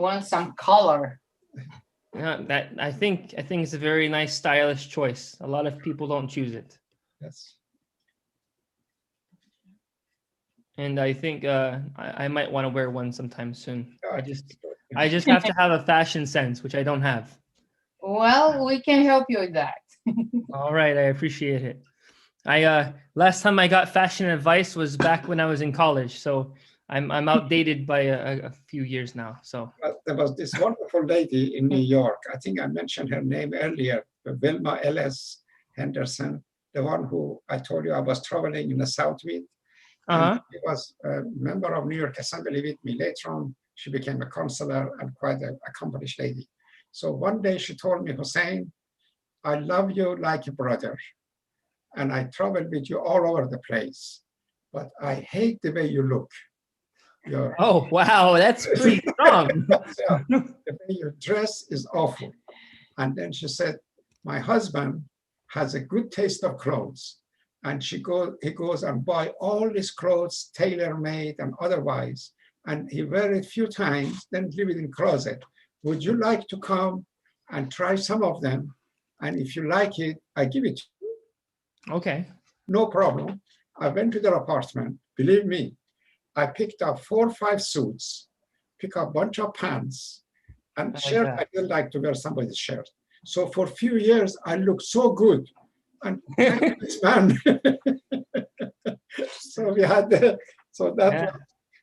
Want some color. Yeah, that I think it's a very nice stylish choice. A lot of people don't choose it. Yes. And I think I might want to wear one sometime soon. Yeah, I just have to have a fashion sense, which I don't have. Well, we can help you with that. All right, I appreciate it. I last time I got fashion advice was back when I was in college, so I'm outdated by a few years now. So There was this wonderful lady in New York. I think I mentioned her name earlier, Vilma Ellis Henderson, the one who I told you I was traveling in the South with. And she was a member of New York Assembly with me. Later on, she became a counselor and quite an accomplished lady. So one day she told me, Hussein, I love you like a brother. And I traveled with you all over the place. But I hate the way you look. Oh, wow, that's pretty strong. The way you dress is awful. And then she said, my husband has a good taste of clothes. And he goes and buy all these clothes, tailor-made and otherwise. And he wear it a few times, then leave it in closet. Would you like to come and try some of them? And if you like it, I give it to you. Okay. No problem. I went to their apartment. Believe me, I picked up 4 or 5 suits, pick up a bunch of pants, and shirt. I didn't like to wear somebody's shirt. So for a few years, I looked so good. And this man. So we had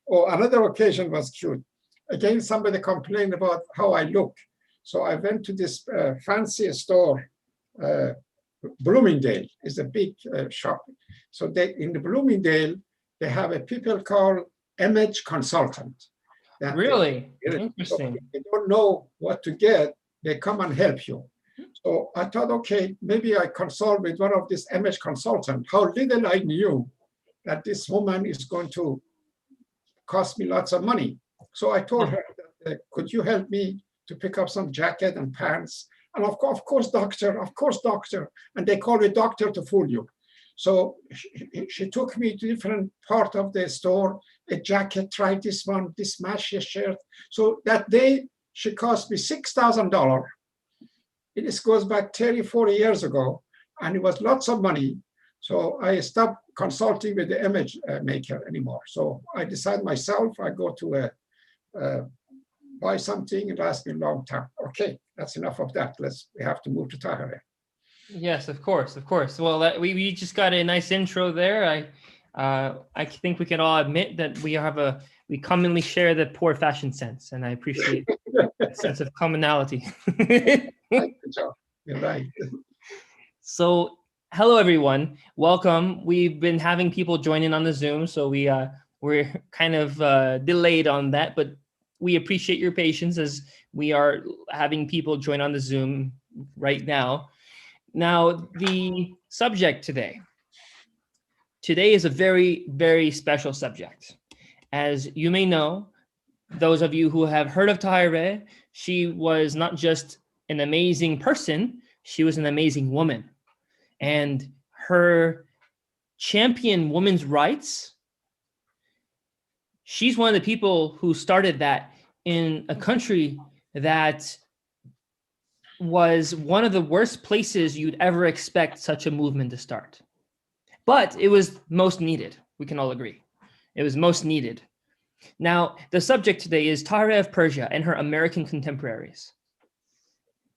another occasion was cute. Again, somebody complained about how I look. So I went to this fancy store, Bloomingdale is a big shop. So in the Bloomingdale, they have a people called image consultant. Really? Interesting. So if you don't know what to get, they come and help you. So I thought, okay, maybe I consult with one of these image consultants. How little I knew that this woman is going to cost me lots of money. So I told her, could you help me to pick up some jacket and pants? And of course, doctor. And they call me doctor to fool you. So she took me to different part of the store, a jacket, try this one, this match shirt. So that day, she cost me $6,000. It goes back 30, 40 years ago, and it was lots of money. So I stopped consulting with the image maker anymore. So I decide myself, I go to buy something, it lasts me a long time. Okay, that's enough of that. We have to move to Tahirih. Yes, of course. Well, we just got a nice intro there. I think we can all admit that we commonly share the poor fashion sense, and I appreciate that sense of commonality. You're right. So, hello everyone. Welcome. We've been having people join in on the Zoom, so we're kind of delayed on that, but we appreciate your patience as we are having people join on the Zoom right now. Now, the subject today is a very, very special subject. As you may know, those of you who have heard of Tahirih, she was not just an amazing person, she was an amazing woman. And her champion women's rights, she's one of the people who started that in a country that was one of the worst places you'd ever expect such a movement to start. But it was most needed. We can all agree. It was most needed. Now, the subject today is Tahirih of Persia and her American contemporaries.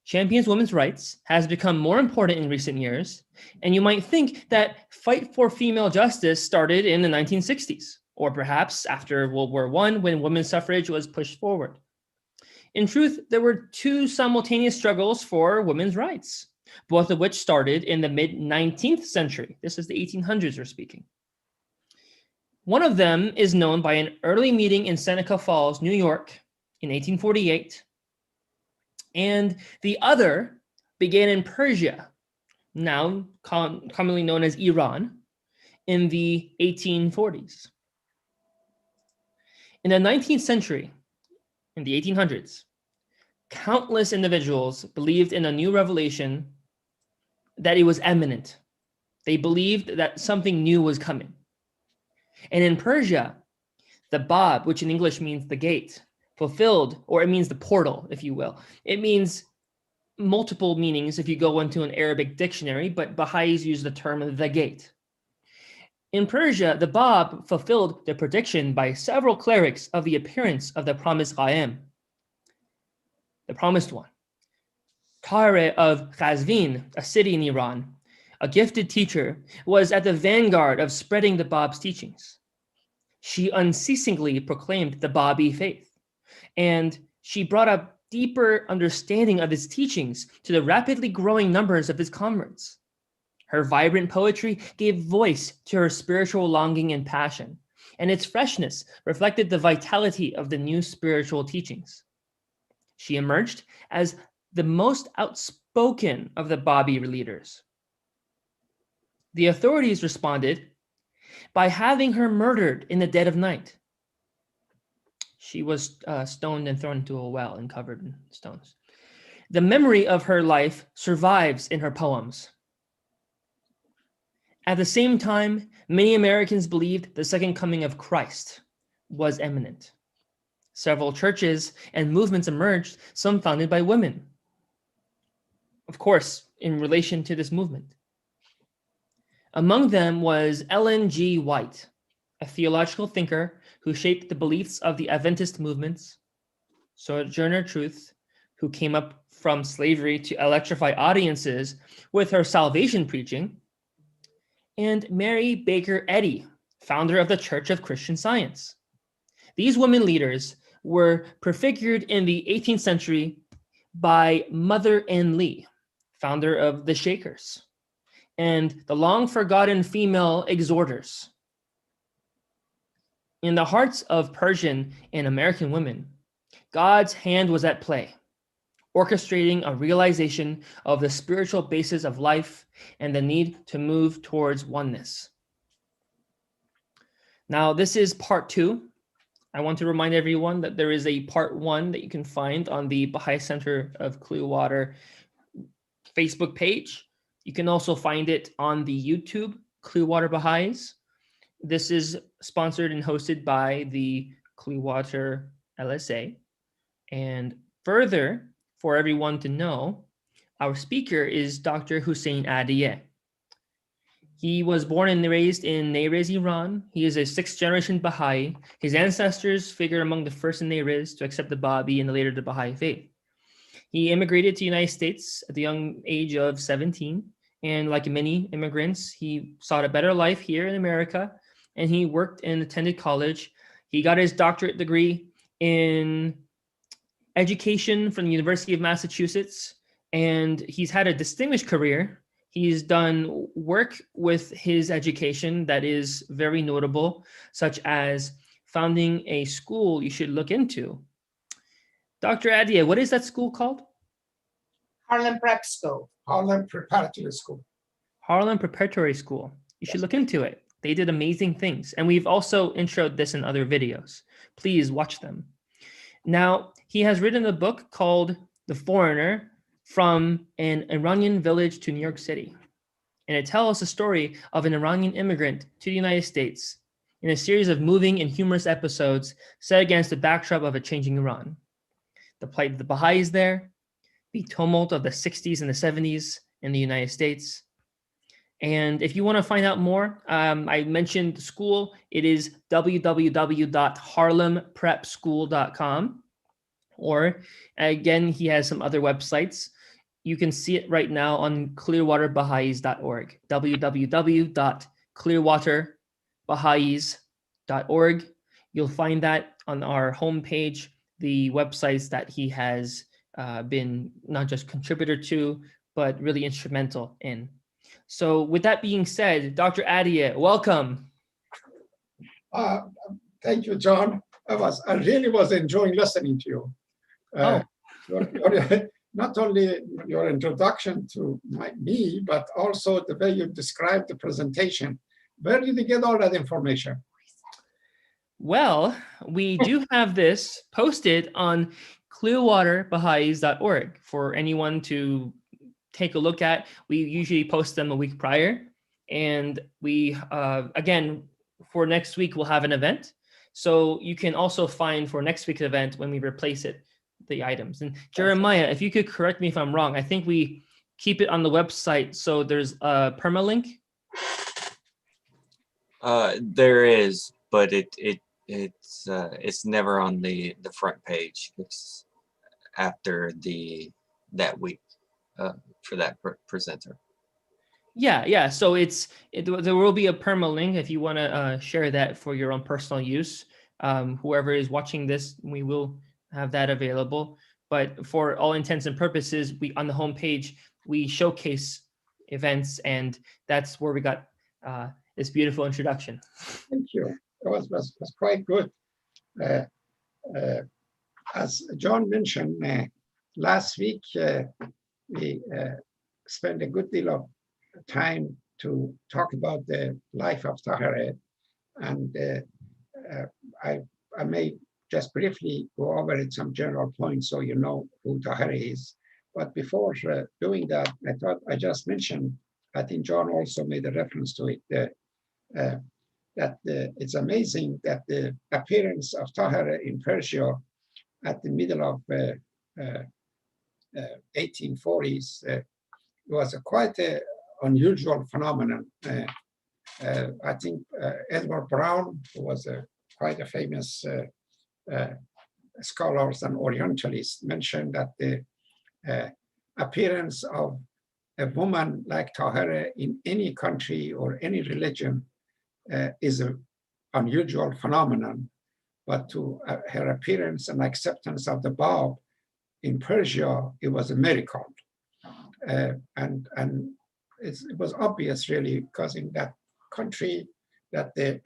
Champions women's rights has become more important in recent years, and you might think that fight for female justice started in the 1960s, or perhaps after World War I when women's suffrage was pushed forward. In truth, there were 2 simultaneous struggles for women's rights, both of which started in the mid-19th century. This is the 1800s we're speaking. One of them is known by an early meeting in Seneca Falls, New York in 1848, and the other began in Persia, now commonly known as Iran, in the 1840s. In the 19th century, in the 1800s, countless individuals believed in a new revelation, that it was imminent. They believed that something new was coming. And in Persia, the Bab, which in English means the gate, fulfilled, or it means the portal, if you will. It means multiple meanings if you go into an Arabic dictionary, but Baha'is use the term the gate. In Persia, the Bab fulfilled the prediction by several clerics of the appearance of the promised Qaim, the promised one. Tahirih of Qazvin, a city in Iran, a gifted teacher, was at the vanguard of spreading the Bab's teachings. She unceasingly proclaimed the Babi faith, and she brought a deeper understanding of his teachings to the rapidly growing numbers of his converts. Her vibrant poetry gave voice to her spiritual longing and passion, and its freshness reflected the vitality of the new spiritual teachings. She emerged as the most outspoken of the Babi leaders. The authorities responded by having her murdered in the dead of night. She was stoned and thrown into a well and covered in stones. The memory of her life survives in her poems. At the same time, many Americans believed the second coming of Christ was imminent. Several churches and movements emerged, some founded by women. Of course, in relation to this movement. Among them was Ellen G. White, a theological thinker who shaped the beliefs of the Adventist movements, Sojourner Truth, who came up from slavery to electrify audiences with her salvation preaching, and Mary Baker Eddy, founder of the Church of Christian Science. These women leaders were prefigured in the 18th century by Mother Ann Lee, founder of the Shakers, and the long-forgotten female exhorters. In the hearts of Persian and American women, God's hand was at play, orchestrating a realization of the spiritual basis of life and the need to move towards oneness. Now, this is part 2. I want to remind everyone that there is a part 1 that you can find on the Baha'i Center of Clearwater Facebook page. You can also find it on the YouTube, Clearwater Baha'is. This is sponsored and hosted by the Clearwater LSA. And further, for everyone to know, our speaker is Dr. Hussein Adiyeh. He was born and raised in Neyriz, Iran. He is a 6th-generation Baha'i. His ancestors figure among the first in Neyriz to accept the Babi and later the Baha'i faith. He immigrated to the United States at the young age of 17. And like many immigrants, he sought a better life here in America. And he worked and attended college. He got his doctorate degree in education from the University of Massachusetts. And he's had a distinguished career. He's done work with his education that is very notable, such as founding a school you should look into. Dr. Adiyeh, what is that school called? Harlem Prep School. Harlem Preparatory School. Harlem Preparatory School. You should look into it. They did amazing things. And we've also introed this in other videos. Please watch them. Now, he has written a book called The Foreigner, From an Iranian Village to New York City. And it tells the story of an Iranian immigrant to the United States in a series of moving and humorous episodes set against the backdrop of a changing Iran. The plight of the Baha'is there, the tumult of the 60s and the 70s in the United States. And if you want to find out more, I mentioned the school. It is www.harlemprepschool.com. Or again, he has some other websites. You can see it right now on clearwaterbaha'is.org, www.clearwaterbaha'is.org. You'll find that on our homepage, the websites that he has been not just contributor to, but really instrumental in. So with that being said, Dr. Adiyeh, welcome. Thank you, John. I really was enjoying listening to you. Not only your introduction to me, but also the way you described the presentation. Where did you get all that information? Well, we do have this posted on clearwaterbaha'is.org for anyone to take a look at. We usually post them a week prior. And we, again, for next week, we'll have an event. So you can also find for next week's event when we replace it, the items. And Jeremiah, if you could correct me if I'm wrong, I think we keep it on the website. So there's a permalink. There is, but it's never on the front page. It's after that week for that presenter. Yeah. So there will be a permalink if you want to share that for your own personal use. Whoever is watching this, we will have that available. But for all intents and purposes, we on the homepage we showcase events, and that's where we got this beautiful introduction. Thank you. It was quite good. As John mentioned, last week we spent a good deal of time to talk about the life of Tahirih, and I may just briefly go over it, some general points so you know who Tahirih is. But before doing that, I thought I just mentioned, I think John also made a reference to it, that it's amazing that the appearance of Tahirih in Persia at the middle of 1840s was quite an unusual phenomenon. I think Edward Brown, who was quite a famous scholar and Orientalist, mentioned that the appearance of a woman like Tahirih in any country or any religion is an unusual phenomenon, but to her appearance and acceptance of the Bab in Persia, it was a miracle. And it was obvious really, because in that country that the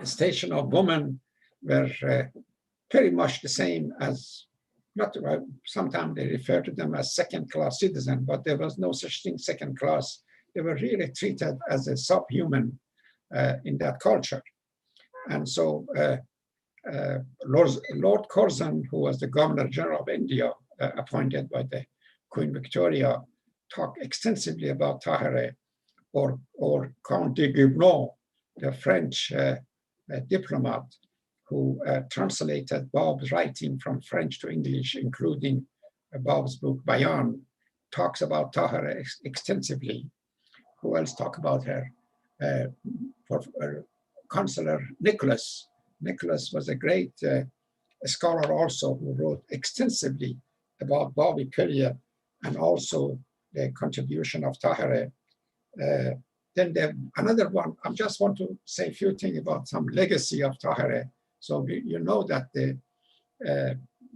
station of women were pretty much the same as, not sometimes they refer to them as second-class citizen, but there was no such thing second class. They were really treated as a subhuman in that culture. And so Lord Curzon, who was the Governor General of India, appointed by the Queen Victoria, talked extensively about Tahirih, or Count de Guibnon, the French diplomat, who translated Bab's writing from French to English, including Bab's book Bayan, talks about Tahirih extensively. Who else talk about her? Consular Nicholas. Nicholas was a great scholar also, who wrote extensively about Babi period and also the contribution of Tahirih. Then another one, I just want to say a few things about some legacy of Tahirih. So you know that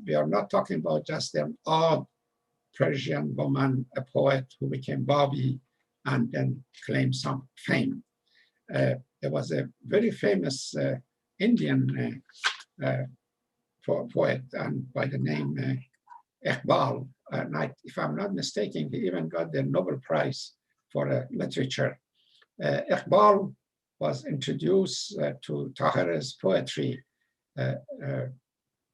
we are not talking about just an odd Persian woman, a poet who became Babi and then claimed some fame. There was a very famous Indian poet and by the name Iqbal. If I'm not mistaken, he even got the Nobel Prize for literature. Iqbal was introduced to Tahirih's poetry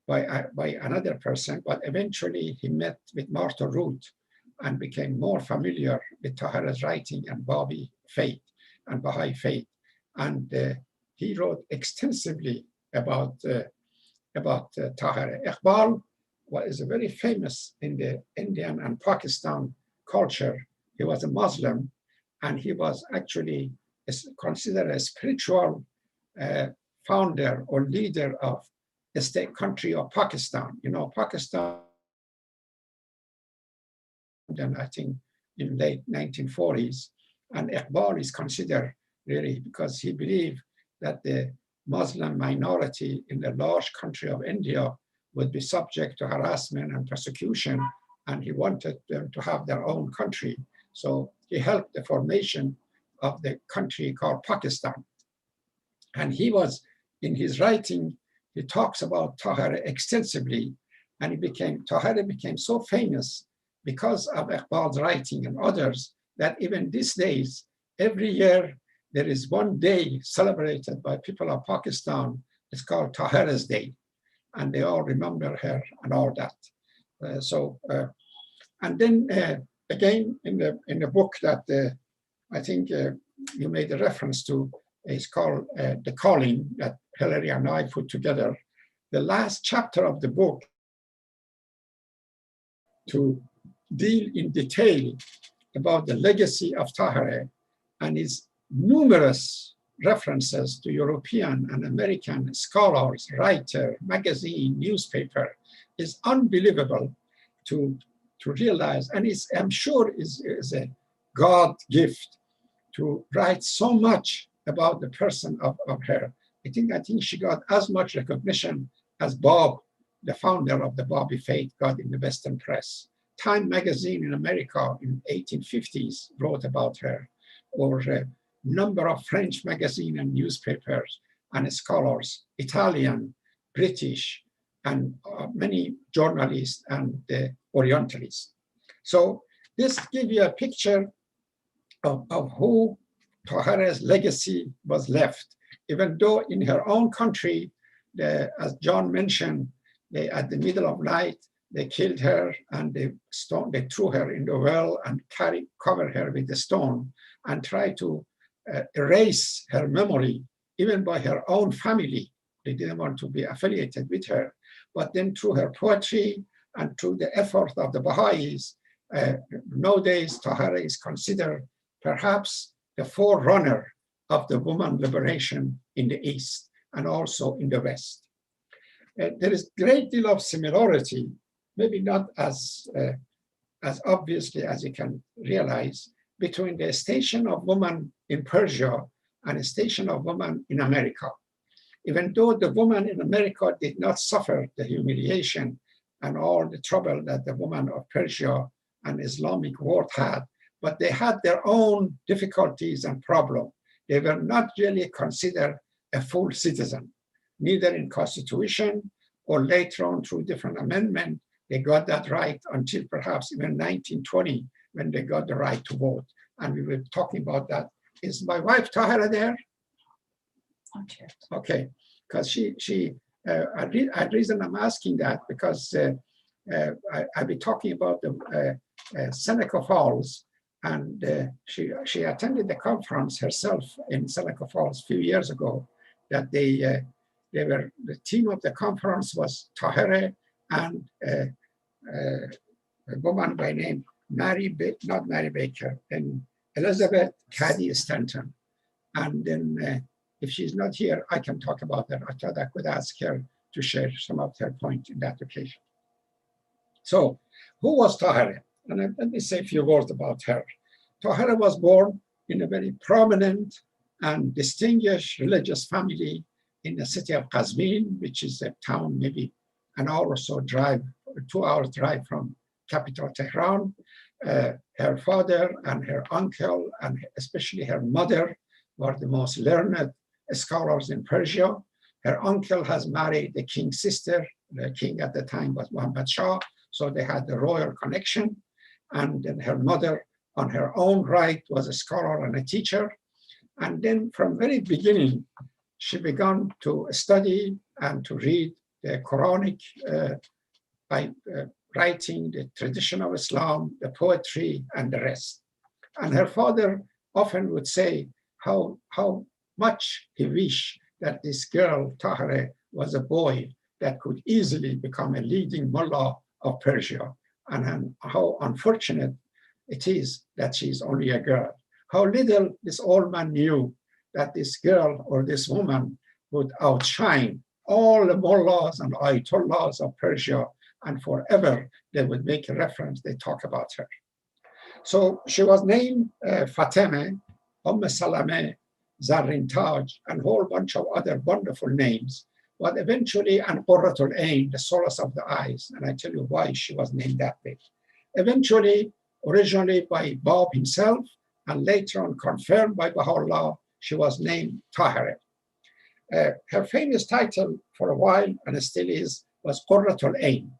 by another person, but eventually he met with Martha Root and became more familiar with Tahirih's writing and Babi faith and Baha'i faith. And he wrote extensively about Tahirih. Iqbal is very famous in the Indian and Pakistan culture. He was a Muslim, and he was actually considered a spiritual founder or leader of the state country of Pakistan. You know, Pakistan, then I think in late 1940s, and Iqbal is considered really because he believed that the Muslim minority in the large country of India would be subject to harassment and persecution, and he wanted them to have their own country. So he helped the formation of the country called Pakistan. And he was, in his writing, he talks about Tahirih extensively, and Tahirih became so famous because of Iqbal's writing and others that even these days, every year, there is one day celebrated by people of Pakistan. It's called Tahirih's Day, and they all remember her and all that. And then again in the book that I think you made a reference to, It's called The Calling, that Hilary and I put together. The last chapter of the book to deal in detail about the legacy of Tahirih and its numerous references to European and American scholars, writer, magazine, newspaper is unbelievable to realize. And I'm sure is a God gift to write so much about the person of her. I think she got as much recognition as Bob, the founder of the Bobby Faith, got in the Western press. Time magazine in America in 1850s wrote about her, or a number of French magazine and newspapers and scholars, Italian, British, and many journalists and Orientalists. So this gives you a picture of who Tahirih's legacy was left, even though in her own country, as John mentioned, at the middle of night, they killed her and they threw her in the well and covered her with the stone and tried to erase her memory, even by her own family. They didn't want to be affiliated with her. But then through her poetry and through the effort of the Baha'is, nowadays Tahirih is considered perhaps the forerunner of the woman liberation in the East and also in the West. There is a great deal of similarity, maybe not as obviously as you can realize, between the station of woman in Persia and the station of woman in America. Even though the woman in America did not suffer the humiliation and all the trouble that the woman of Persia and Islamic world had, but they had their own difficulties and problems. They were not really considered a full citizen, neither in Constitution or later on through different amendments. They got that right until perhaps even 1920, when they got the right to vote. And we were talking about that. Is my wife Tahirih there? Okay, because the reason I'm asking that, because I'll be talking about the Seneca Falls, and she attended the conference herself in Seneca Falls a few years ago. That they were, the theme of the conference was Tahirih and a woman by name not Mary Baker, and Elizabeth Cady Stanton. And then if she's not here, I can talk about that. I thought I could ask her to share some of her points in that occasion. So who was Tahirih? And let me say a few words about her. Tahirih was born in a very prominent and distinguished religious family in the city of Qazvin, which is a town maybe an hour or so drive, 2 hours drive from capital Tehran. Her father and her uncle, and especially her mother, were the most learned scholars in Persia. Her uncle has married the king's sister. The king at the time was Muhammad Shah, so they had the royal connection. And then her mother, on her own right, was a scholar and a teacher. And then from very beginning, she began to study and to read the Quranic by writing the tradition of Islam, the poetry, and the rest. And her father often would say how much he wished that this girl, Tahirih, was a boy that could easily become a leading mullah of Persia, and how unfortunate it is that she's only a girl. How little this old man knew that this girl or this woman would outshine all the mullahs and ayatollahs of Persia, and forever they would make a reference, they talk about her. So she was named Fatemeh, Salameh, Zarrin Taj, and a whole bunch of other wonderful names, but eventually an Qurratul Ain, the solace of the eyes, and I tell you why she was named that way. Eventually, originally by Bob himself, and later on confirmed by Baha'u'llah, she was named Tahirih. Her famous title for a while, and still is, was Qurratul Ain.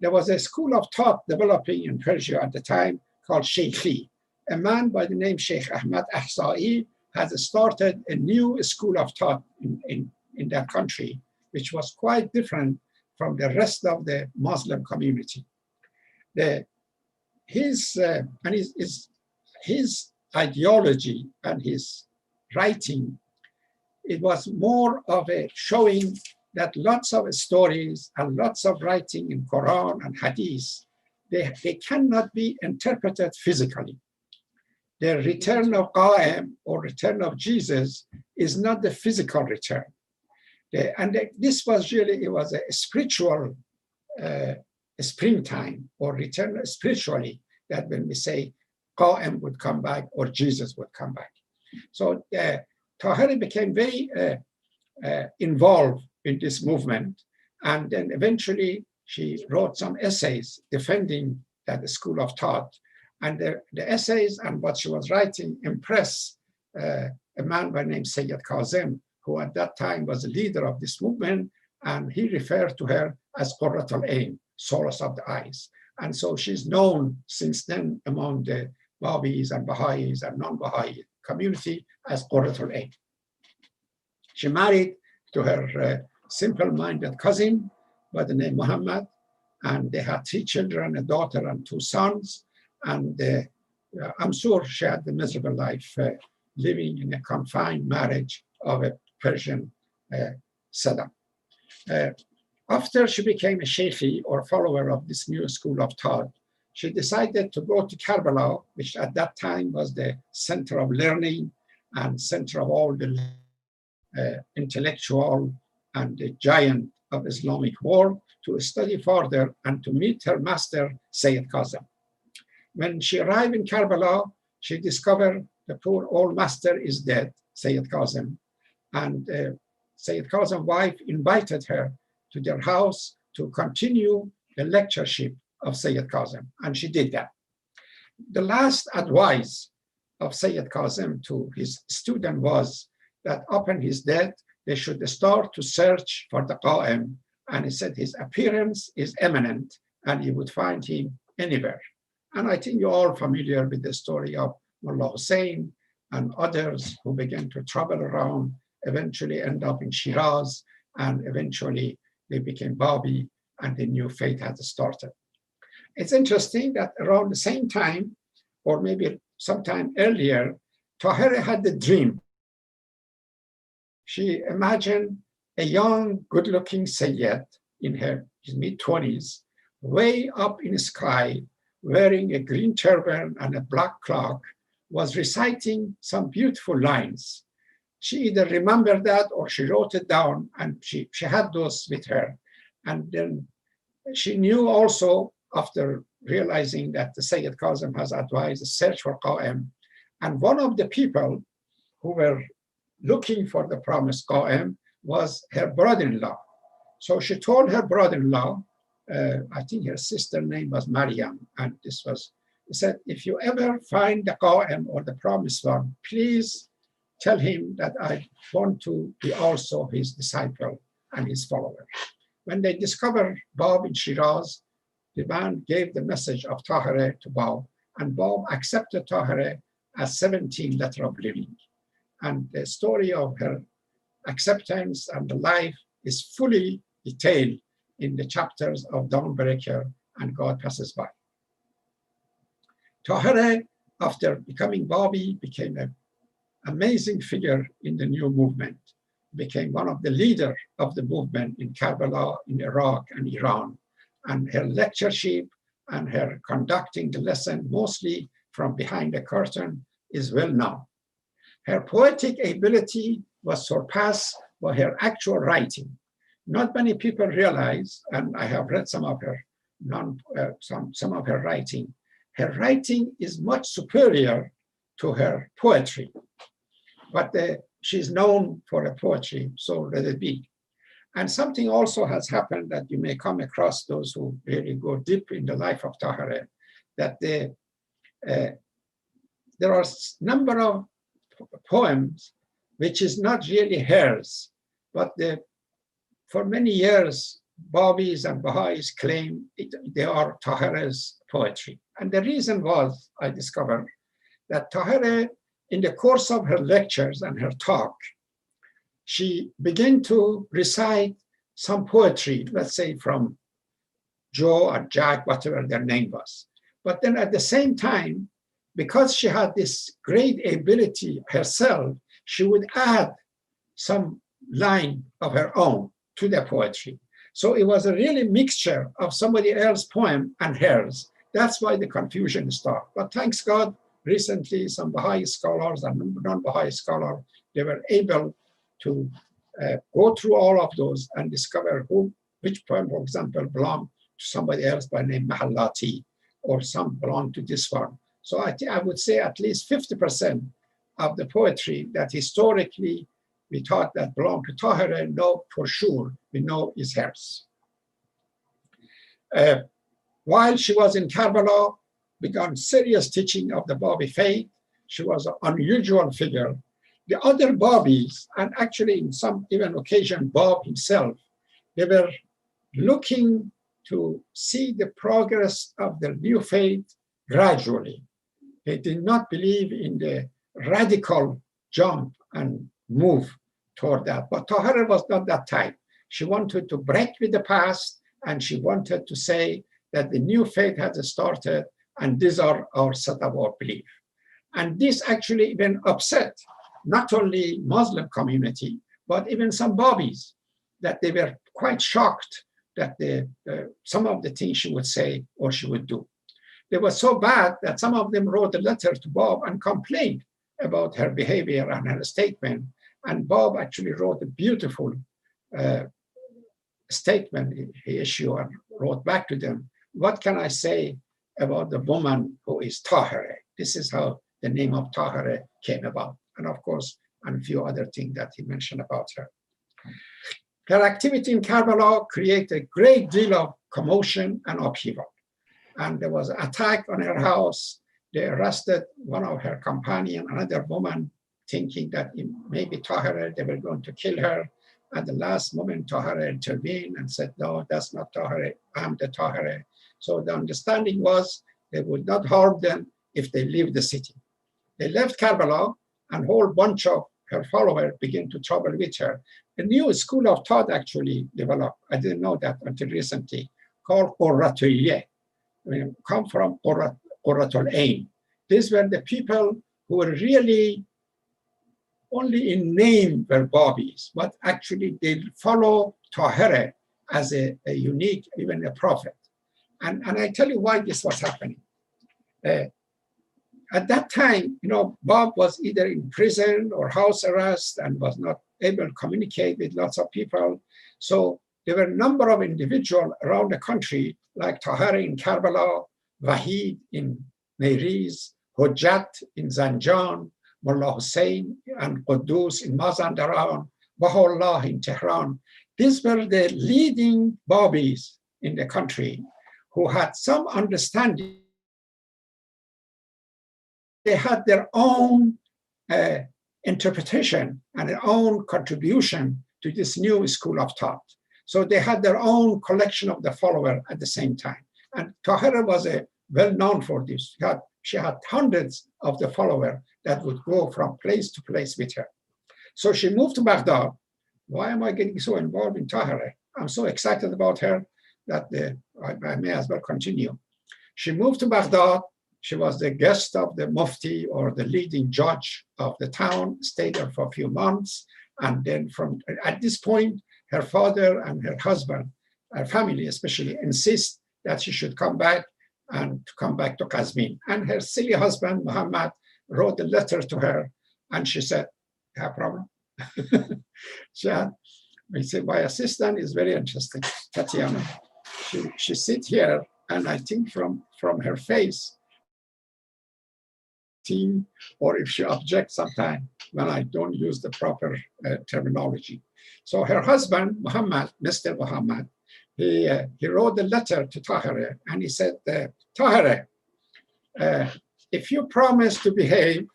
There was a school of thought developing in Persia at the time called Sheikhi. A man by the name Sheikh Ahmad Ahsa'i has started a new school of thought in that country, which was quite different from the rest of the Muslim community. His ideology and his writing it was more of a showing that lots of stories and lots of writing in Quran and Hadith, they cannot be interpreted physically. The return of Qa'im or return of Jesus is not the physical return. This was really, it was a spiritual springtime or return spiritually, that when we say Qa'im would come back or Jesus would come back. So Tahiri became very involved in this movement, and then eventually she wrote some essays defending that school of thought. And the essays and what she was writing impressed a man by name Sayyid Kazim, who at that time was the leader of this movement, and he referred to her as Qurrat al-Ain, solace of the eyes. And so she's known since then among the Babis and Baha'is and non-Baha'i community as Qurrat al-Ain. She married to her simple-minded cousin by the name Muhammad, and they had 3 children, a daughter and 2 sons. And I'm sure she had the miserable life living in a confined marriage of a Persian Saddam. After she became a Shaykhi or follower of this new school of thought, she decided to go to Karbala, which at that time was the center of learning and center of all the intellectual and the giant of Islamic world, to study further and to meet her master, Sayyid Kazim. When she arrived in Karbala, she discovered the poor old master is dead, Sayyid Kazim. And Sayyid Kazim's wife invited her to their house to continue the lectureship of Sayyid Kazim, and she did that. The last advice of Sayyid Kazim to his student was that upon his death, they should start to search for the Qa'im, and he said his appearance is eminent, and you would find him anywhere. And I think you're all familiar with the story of Mullah Hussein and others who began to travel around, eventually end up in Shiraz, and eventually they became Babi, and the new faith had started. It's interesting that around the same time, or maybe sometime earlier, Tahiri had the dream. She imagined a young, good-looking Sayyid in his mid-20s, way up in the sky, wearing a green turban and a black cloak, was reciting some beautiful lines. She either remembered that or she wrote it down, and she had those with her. And then she knew also, after realizing that the Sayyid Kazim has advised a search for Qa'im, and one of the people who were looking for the promised Qa'im was her brother-in-law. So she told her brother-in-law, I think her sister name was Maryam, and he said, if you ever find the Qa'im or the promised one, please tell him that I want to be also his disciple and his follower. When they discovered Bab in Shiraz, the man gave the message of Tahiri to Bab, and Bab accepted Tahiri as 17 letter of living. And the story of her acceptance and the life is fully detailed in the chapters of Dawnbreaker and God Passes By. Tahiri, after becoming Babi, became an amazing figure in the new movement, became one of the leaders of the movement in Karbala, in Iraq and Iran. And her lectureship and her conducting the lesson, mostly from behind the curtain, is well known. Her poetic ability was surpassed by her actual writing. Not many people realize, and I have read some of her some of her writing. Her writing is much superior to her poetry, but she's known for her poetry, so let it be. And something also has happened that you may come across those who really go deep in the life of Tahiri, that there are a number of poems which is not really hers, but for many years, Babis and Baha'is claim they are Tahiri's poetry. And the reason was, I discovered, that Tahiri, in the course of her lectures and her talk, she began to recite some poetry, let's say from Joe or Jack, whatever their name was. But then at the same time, because she had this great ability herself, she would add some line of her own to the poetry. So it was a really mixture of somebody else's poem and hers. That's why the confusion started. But thanks God, recently some Baha'i scholars and non-Baha'i scholars, they were able to go through all of those and discover which poem, for example, belonged to somebody else by name Mahallati, or some belonged to this one. So I would say at least 50% of the poetry that historically we thought that belonged to Tahirih, no, for sure, we know is hers. While she was in Karbala, began serious teaching of the Babi faith. She was an unusual figure. The other Babis, and actually in some even occasion, Bab himself, they were looking to see the progress of the new faith gradually. They did not believe in the radical jump and move toward that. But Tahirih was not that type. She wanted to break with the past, and she wanted to say that the new faith has started, and these are our set of our belief. And this actually even upset not only Muslim community, but even some Babis, that they were quite shocked that some of the things she would say or she would do. They were so bad that some of them wrote a letter to Bab and complained about her behavior and her statement. And Bab actually wrote a beautiful statement he issued and wrote back to them. What can I say about the woman who is Tahirih? This is how the name of Tahirih came about. And of course, and a few other things that he mentioned about her. Her activity in Karbala created a great deal of commotion and upheaval. And there was an attack on her house. They arrested one of her companions, another woman, thinking that it may be Tahirih, they were going to kill her. At the last moment, Tahirih intervened and said, no, that's not Tahirih, I'm the Tahirih. So the understanding was they would not harm them if they leave the city. They left Karbala, and a whole bunch of her followers began to travel with her. A new school of thought actually developed. I didn't know that until recently, called Qurratuliyah. Come from Qurratul Ain. These were the people who were really only in name were Babis, but actually they follow Tahirih as a unique, even a prophet. And I tell you why this was happening. At that time, Bab was either in prison or house arrest and was not able to communicate with lots of people. So there were a number of individuals around the country, like Tahirih in Karbala, Wahid in Mehriz, Hujjat in Zanjan, Mullah Hussein and Quddus in Mazandaran, Baha'u'llah in Tehran. These were the leading Babis in the country who had some understanding. They had their own interpretation and their own contribution to this new school of thought. So they had their own collection of the followers at the same time. And Tahirih was well known for this. She had hundreds of the followers that would go from place to place with her. So she moved to Baghdad. Why am I getting so involved in Tahirih? I'm so excited about her that I may as well continue. She moved to Baghdad. She was the guest of the Mufti, or the leading judge of the town, stayed there for a few months. And then at this point, her father and her husband, her family especially, insist that she should come back to Qazvin. And her silly husband, Muhammad, wrote a letter to her, and she said, you have a problem? He said, my assistant is very interesting, Tatiana. She sits here, and I think from her face, or if she objects sometime when I don't use the proper terminology. So her husband, Muhammad, Mr. Muhammad, he wrote a letter to Tahirih, and he said, Tahirih, if you promise to behave,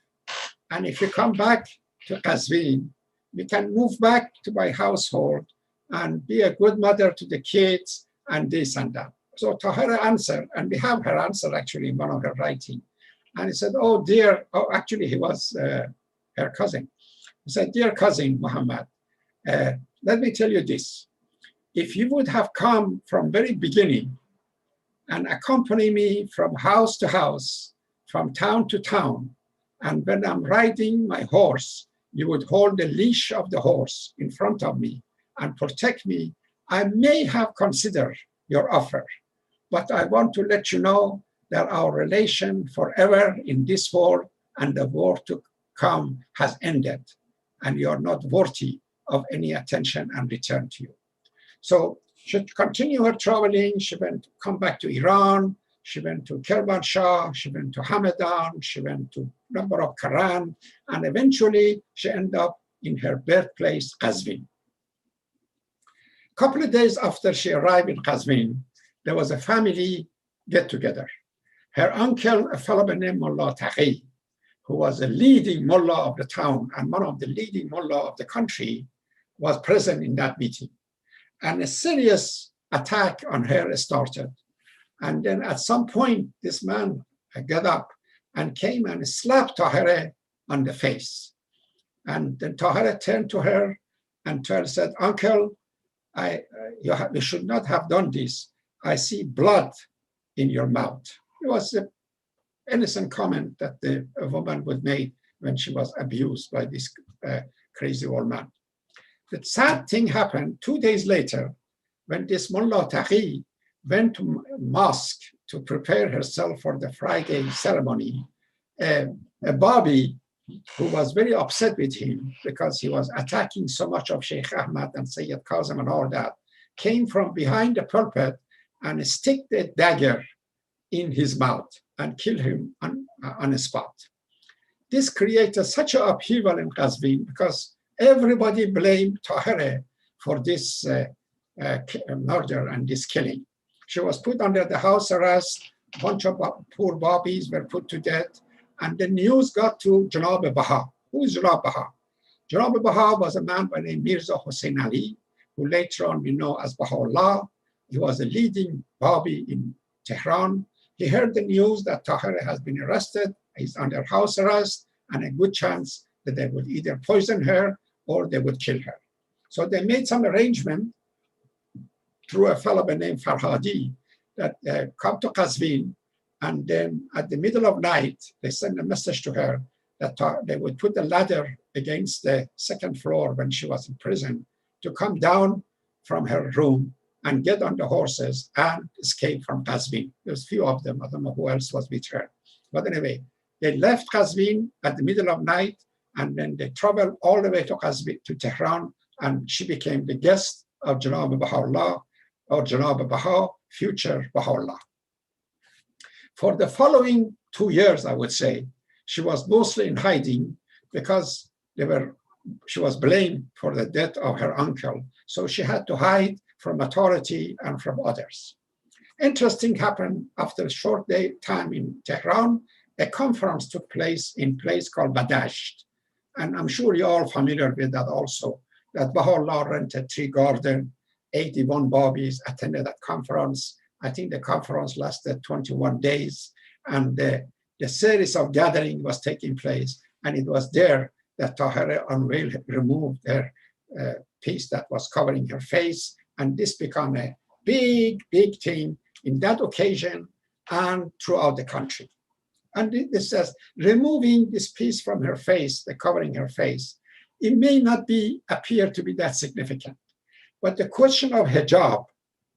and if you come back to Qazvin, you can move back to my household and be a good mother to the kids and this and that. So Tahirih answered, and we have her answer actually in one of her writings. And he said, oh dear, actually he was her cousin. He said, dear cousin Muhammad, let me tell you this. If you would have come from very beginning and accompany me from house to house, from town to town, and when I'm riding my horse, you would hold the leash of the horse in front of me and protect me, I may have considered your offer. But I want to let you know that our relation forever in this world and the world to come has ended, and you are not worthy of any attention and return to you. So she continued her traveling. She went, come back to Iran. She went to Kermanshah. She went to Hamadan. She went to a number of Karan. And eventually she ended up in her birthplace, Qazvin. A couple of days after she arrived in Qazvin, there was a family get-together. Her uncle, a fellow named Mullah Taqi, who was a leading mullah of the town and one of the leading mullah of the country, was present in that meeting. And a serious attack on her started. And then at some point, this man got up and came and slapped Tahirih on the face. And then Tahirih turned to her and said, Uncle, you should not have done this. I see blood in your mouth. It was an innocent comment that a woman would make when she was abused by this crazy old man. The sad thing happened 2 days later when this Mullah Taqi went to mosque to prepare herself for the Friday ceremony. A Babi who was very upset with him because he was attacking so much of Sheikh Ahmad and Sayyid Kazim and all that, came from behind the pulpit and stick the dagger in his mouth and kill him on a spot. This created such an upheaval in Qazvin because everybody blamed Tahirih for this murder and this killing. She was put under the house arrest. A bunch of poor Babis were put to death. And the news got to Janab Baha. Who is Janab Baha? Janab Baha was a man by the name Mirza Hussein Ali, who later on we know as Baha'u'llah. He was a leading Babi in Tehran. He heard the news that Tahirih has been arrested. He's under house arrest, and a good chance that they would either poison her or they would kill her. So they made some arrangement through a fellow named Farhadi that come to Qazvin, and then at the middle of night, they sent a message to her that they would put a ladder against the second floor when she was in prison to come down from her room and get on the horses and escape from Qazvin. There's few of them. I don't know who else was with her. But anyway, they left Qazvin at the middle of night, and then they traveled all the way to Qazvin, to Tehran, and she became the guest of Janab Baha'u'llah, or Janab Baha, future Baha'u'llah. For the following 2 years, I would say, she was mostly in hiding because she was blamed for the death of her uncle. So she had to hide from authority and from others. Interesting happened after a short time in Tehran. A conference took place in a place called Badasht. And I'm sure you're all familiar with that also, that Baha'u'llah rented 3 gardens, 81 Babis attended that conference. I think the conference lasted 21 days, and the series of gathering was taking place. And it was there that Tahirih unveiled, removed her piece that was covering her face. And this became a big, big thing in that occasion and throughout the country. And this says, removing this piece from her face, the covering her face, it may not appear to be that significant. But the question of hijab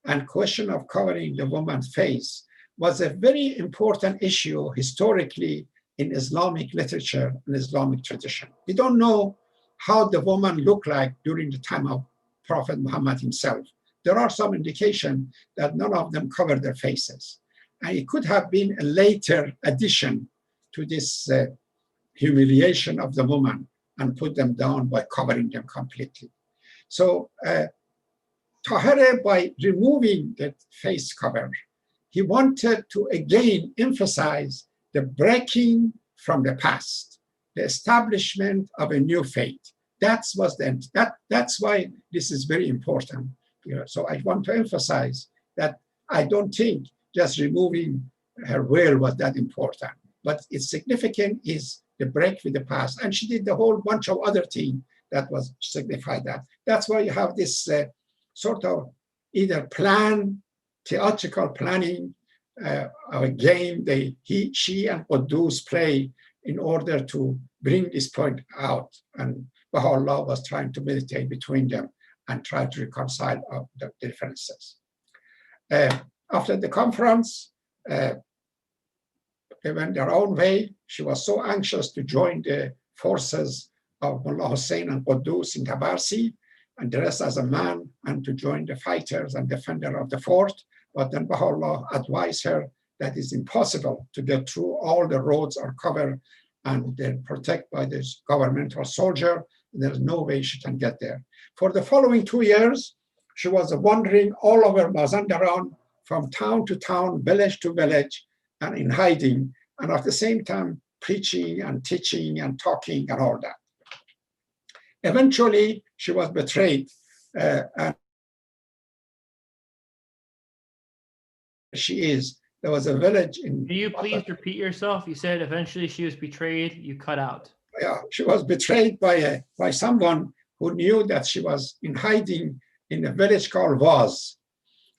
and question of covering the woman's face was a very important issue historically in Islamic literature and Islamic tradition. We don't know how the woman looked like during the time of Prophet Muhammad himself. There are some indication that none of them covered their faces. And it could have been a later addition to this humiliation of the woman and put them down by covering them completely. So Tahirih, by removing the face cover, he wanted to again emphasize the breaking from the past, the establishment of a new faith. That's why this is very important. So I want to emphasize that I don't think just removing her veil was that important, but it's significant is the break with the past. And she did a whole bunch of other things that was signified that. That's why you have this sort of either theatrical planning of a game she and Qudus play in order to bring this point out. And Baha'u'llah was trying to meditate between them and try to reconcile the differences. After the conference, they went their own way. She was so anxious to join the forces of Mullah Hussein and Quddus in Tabarsi and dress as a man and to join the fighters and defender of the fort. But then Baha'u'llah advised her that it's impossible to get through. All the roads are covered and they're protected by this governmental soldier. There's no way she can get there. For the following 2 years, she was wandering all over Mazandaran, from town to town, village to village, and in hiding, and at the same time preaching and teaching and talking and all that. Eventually, she was betrayed, and there was a village in... Can you please repeat yourself? You said eventually she was betrayed, you cut out. Yeah, she was betrayed by someone who knew that she was in hiding in a village called Was.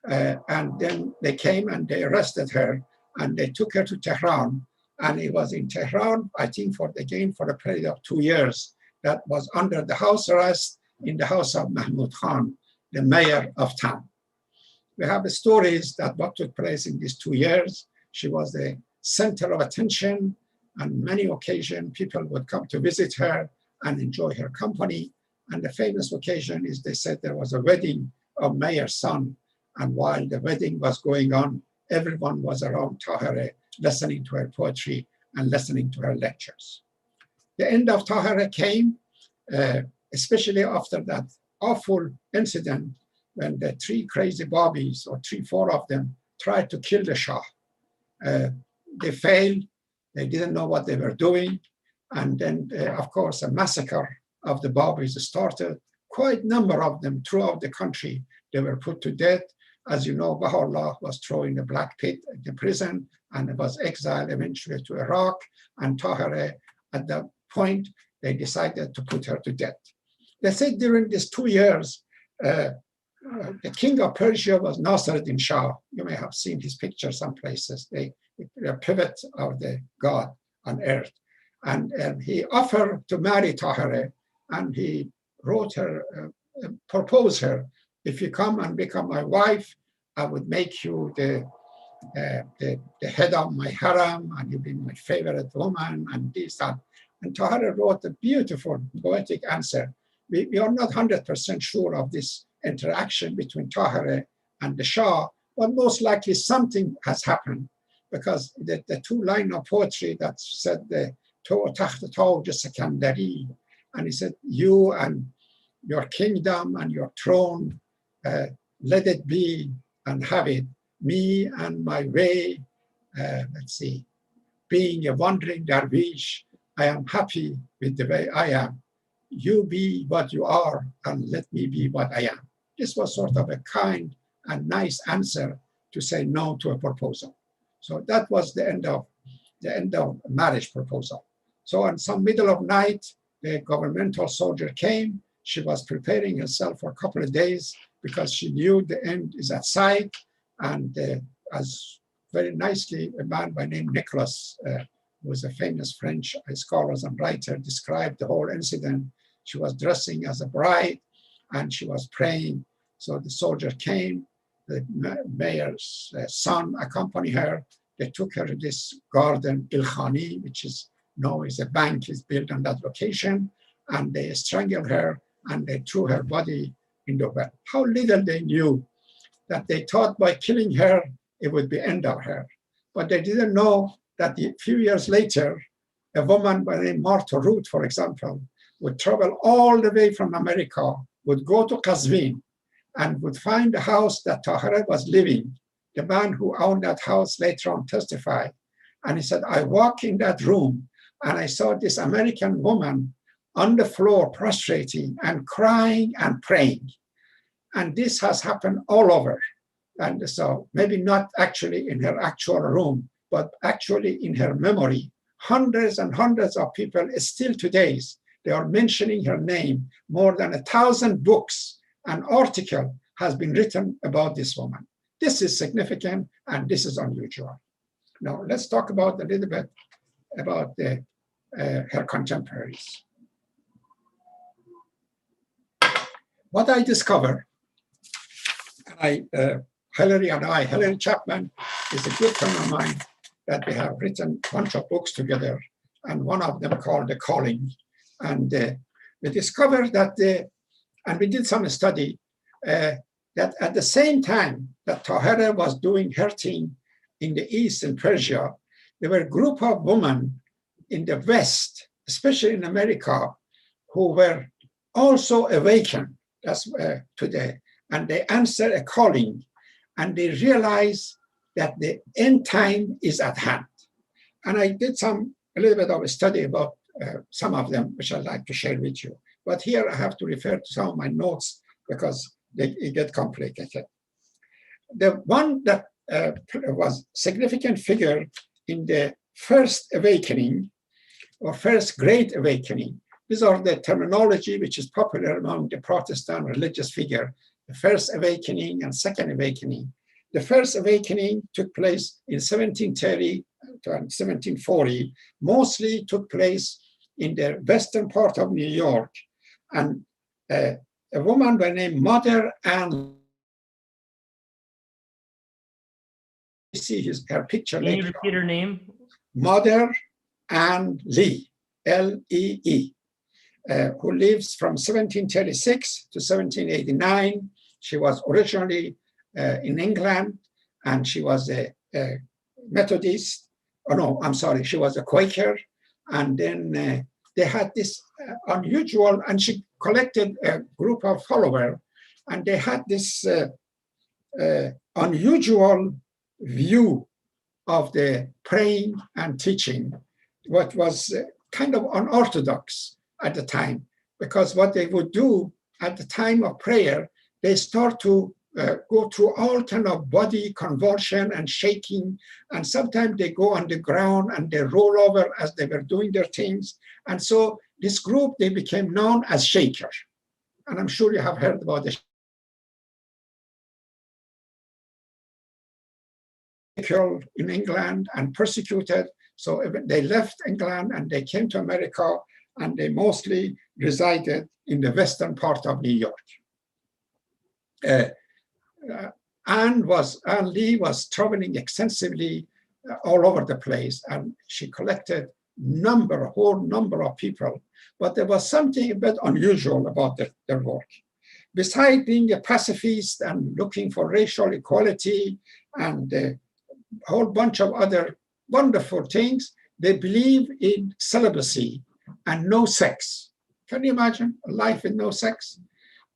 And then they came and they arrested her and they took her to Tehran. And it was in Tehran, I think for a period of 2 years, that was under the house arrest in the house of Mahmud Khan, the mayor of town. We have stories that what took place in these 2 years. She was the center of attention. On many occasions, people would come to visit her and enjoy her company. And the famous occasion is they said there was a wedding of mayor's son. And while the wedding was going on, everyone was around Tahirih, listening to her poetry and listening to her lectures. The end of Tahirih came, especially after that awful incident when the 3 crazy Babis, or 3-4 of them, tried to kill the Shah. They failed. They didn't know what they were doing. And then, of course, a massacre of the Babis started. Quite a number of them throughout the country, they were put to death. As you know, Baha'u'llah was thrown in the black pit in the prison and was exiled eventually to Iraq. And Tahirih, at that point, they decided to put her to death. They said during these 2 years, the king of Persia was Nasruddin Shah. You may have seen his picture some places. The pivot of the god on earth. And he offered to marry Tahirih, and he wrote her, proposed her, if you come and become my wife, I would make you the head of my harem, and you'll be my favorite woman, and this, that. And Tahirih wrote a beautiful poetic answer. We are not 100% sure of this interaction between Tahirih and the Shah, but most likely something has happened, because the 2 lines of poetry that said the Takht Taj Sekandari, and he said, you and your kingdom and your throne, let it be and have it. Me and my way, being a wandering dervish, I am happy with the way I am. You be what you are and let me be what I am. This was sort of a kind and nice answer to say no to a proposal. So that was the end of marriage proposal. So in some middle of night, the governmental soldier came. She was preparing herself for a couple of days because she knew the end is at sight. And as very nicely, a man by name Nicholas, who was a famous French scholar and writer, described the whole incident. She was dressing as a bride and she was praying. So the soldier came, the mayor's son accompanied her. They took her to this garden, Ilkhani, which is now is a bank is built on that location, and they strangled her and they threw her body in the well. How little they knew that they thought by killing her, it would be end of her. But they didn't know that a few years later, a woman by the name Martha Root, for example, would travel all the way from America, would go to Qazvin, and would find the house that Tahirih was living. The man who owned that house later on testified. And he said, I walked in that room and I saw this American woman on the floor prostrating and crying and praying. And this has happened all over. And so maybe not actually in her actual room, but actually in her memory. Hundreds and hundreds of people still today, they are mentioning her name. More than 1,000 books and article has been written about this woman. This is significant and this is unusual. Now let's talk about a little bit about the her contemporaries. What I discovered, Hilary Chapman is a good friend of mine that we have written a bunch of books together, and one of them called The Calling. And we discovered that, and we did some study, that at the same time that Tahirih was doing her thing in the East in Persia, there were a group of women in the West, especially in America, who were also awakened today, and they answered a calling, and they realized that the end time is at hand. And I did a little bit of a study about some of them, which I'd like to share with you. But here I have to refer to some of my notes because they get complicated. The one that was significant figure in the first awakening or first great awakening. These are the terminology which is popular among the Protestant religious figure, the first awakening and second awakening. The first awakening took place in 1730 to 1740, mostly took place in the western part of New York. And a woman by name Mother Ann, you see her picture Can you later. repeat her name? Mother Ann Lee, L-E-E. Who lives from 1736 to 1789. She was originally in England, and she was a Methodist. Oh no, I'm sorry, she was a Quaker. And then they had this unusual, and she collected a group of followers, and they had this unusual view of the praying and teaching, what was kind of unorthodox at the time, because what they would do at the time of prayer, they start to go through all kind of body convulsion and shaking, and sometimes they go on the ground and they roll over as they were doing their things. And so this group, they became known as Shakers. And I'm sure you have heard about the Shaker in England and persecuted. So they left England and they came to America, and they mostly resided in the western part of New York. Anne Lee was traveling extensively all over the place, and she collected a whole number of people. But there was something a bit unusual about their work. Besides being a pacifist and looking for racial equality and a whole bunch of other wonderful things, they believe in celibacy and no sex. Can you imagine a life with no sex?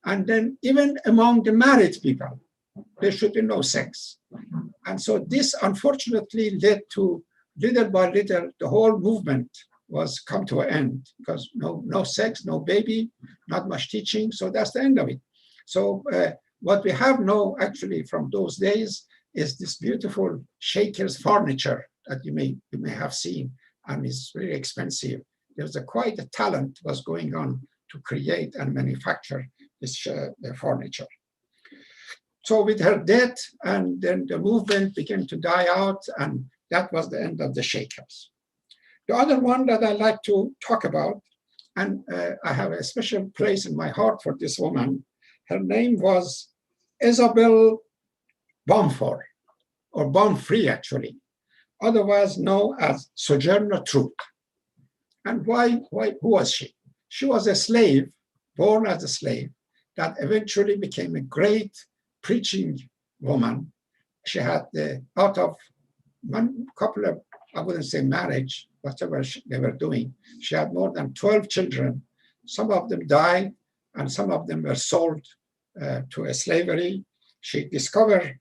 And then even among the married people, there should be no sex. And so this unfortunately led to, little by little, the whole movement was come to an end, because no sex, no baby, not much teaching. So that's the end of it. So what we have now actually from those days is this beautiful Shaker's furniture that you may have seen, and it's very expensive. There's quite a talent was going on to create and manufacture this furniture. So with her death, and then the movement began to die out, and that was the end of the Shakers. The other one that I like to talk about, and I have a special place in my heart for this woman, her name was Isabel Bonford, or Bonfree actually, otherwise known as Sojourner Truth. And who was she? She was a slave, born as a slave, that eventually became a great preaching woman. She had out of one couple of, I wouldn't say marriage, whatever they were doing, she had more than 12 children. Some of them died, and some of them were sold to a slavery. She discovered,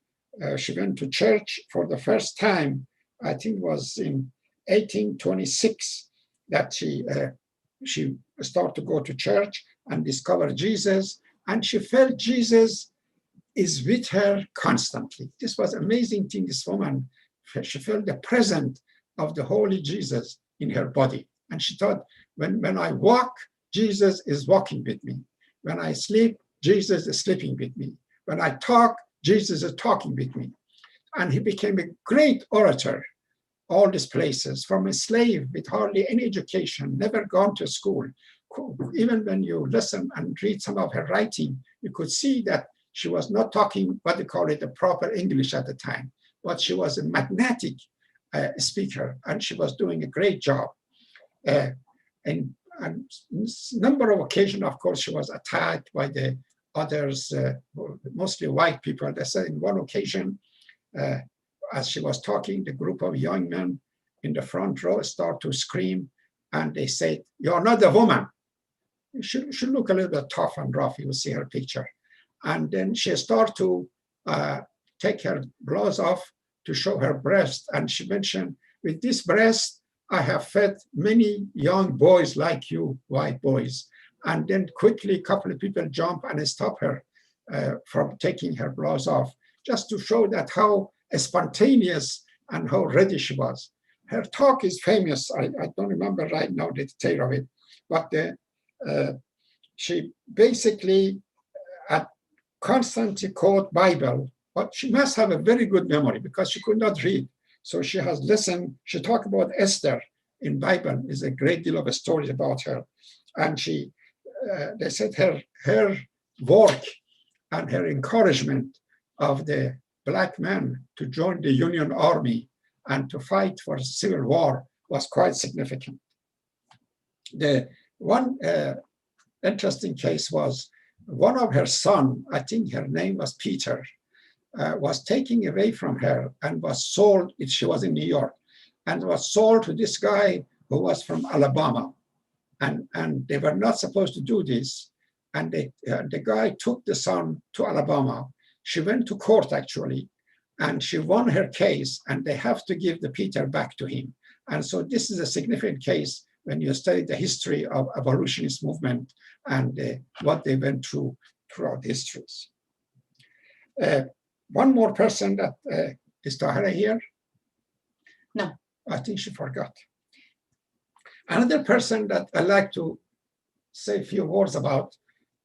she went to church for the first time, I think it was in 1826, that she started to go to church and discover Jesus, and she felt Jesus is with her constantly. This was amazing thing, this woman. She felt the presence of the Holy Jesus in her body. And she thought, when I walk, Jesus is walking with me. When I sleep, Jesus is sleeping with me. When I talk, Jesus is talking with me. And he became a great orator all these places, from a slave with hardly any education, never gone to school. Even when you listen and read some of her writing, you could see that she was not talking what they call it the proper English at the time, but she was a magnetic speaker, and she was doing a great job. And number of occasions, of course, she was attacked by the others, mostly white people. They said in one occasion, as she was talking, the group of young men in the front row start to scream, and they said, "You're not a woman." She look a little bit tough and rough. You will see her picture. And then she started to take her blouse off to show her breast. And she mentioned, "With this breast, I have fed many young boys like you, white boys." And then quickly, a couple of people jump and stop her from taking her blouse off, just to show that how spontaneous and how ready she was. Her talk is famous. I don't remember right now the detail of it, but she basically constantly quote Bible, but she must have a very good memory because she could not read. So she has listened. She talked about Esther in Bible. Is a great deal of stories about her, and they said her work and her encouragement of the Black men to join the Union Army and to fight for civil war was quite significant. The one interesting case was one of her sons, I think her name was Peter, was taken away from her and was sold. She was in New York, and was sold to this guy who was from Alabama. And they were not supposed to do this. And the guy took the son to Alabama. She went to court, actually, and she won her case, and they have to give the Peter back to him. And so this is a significant case when you study the history of abolitionist movement and what they went through throughout the histories. One more person that is Tahirih here? No. I think she forgot. Another person that I like to say a few words about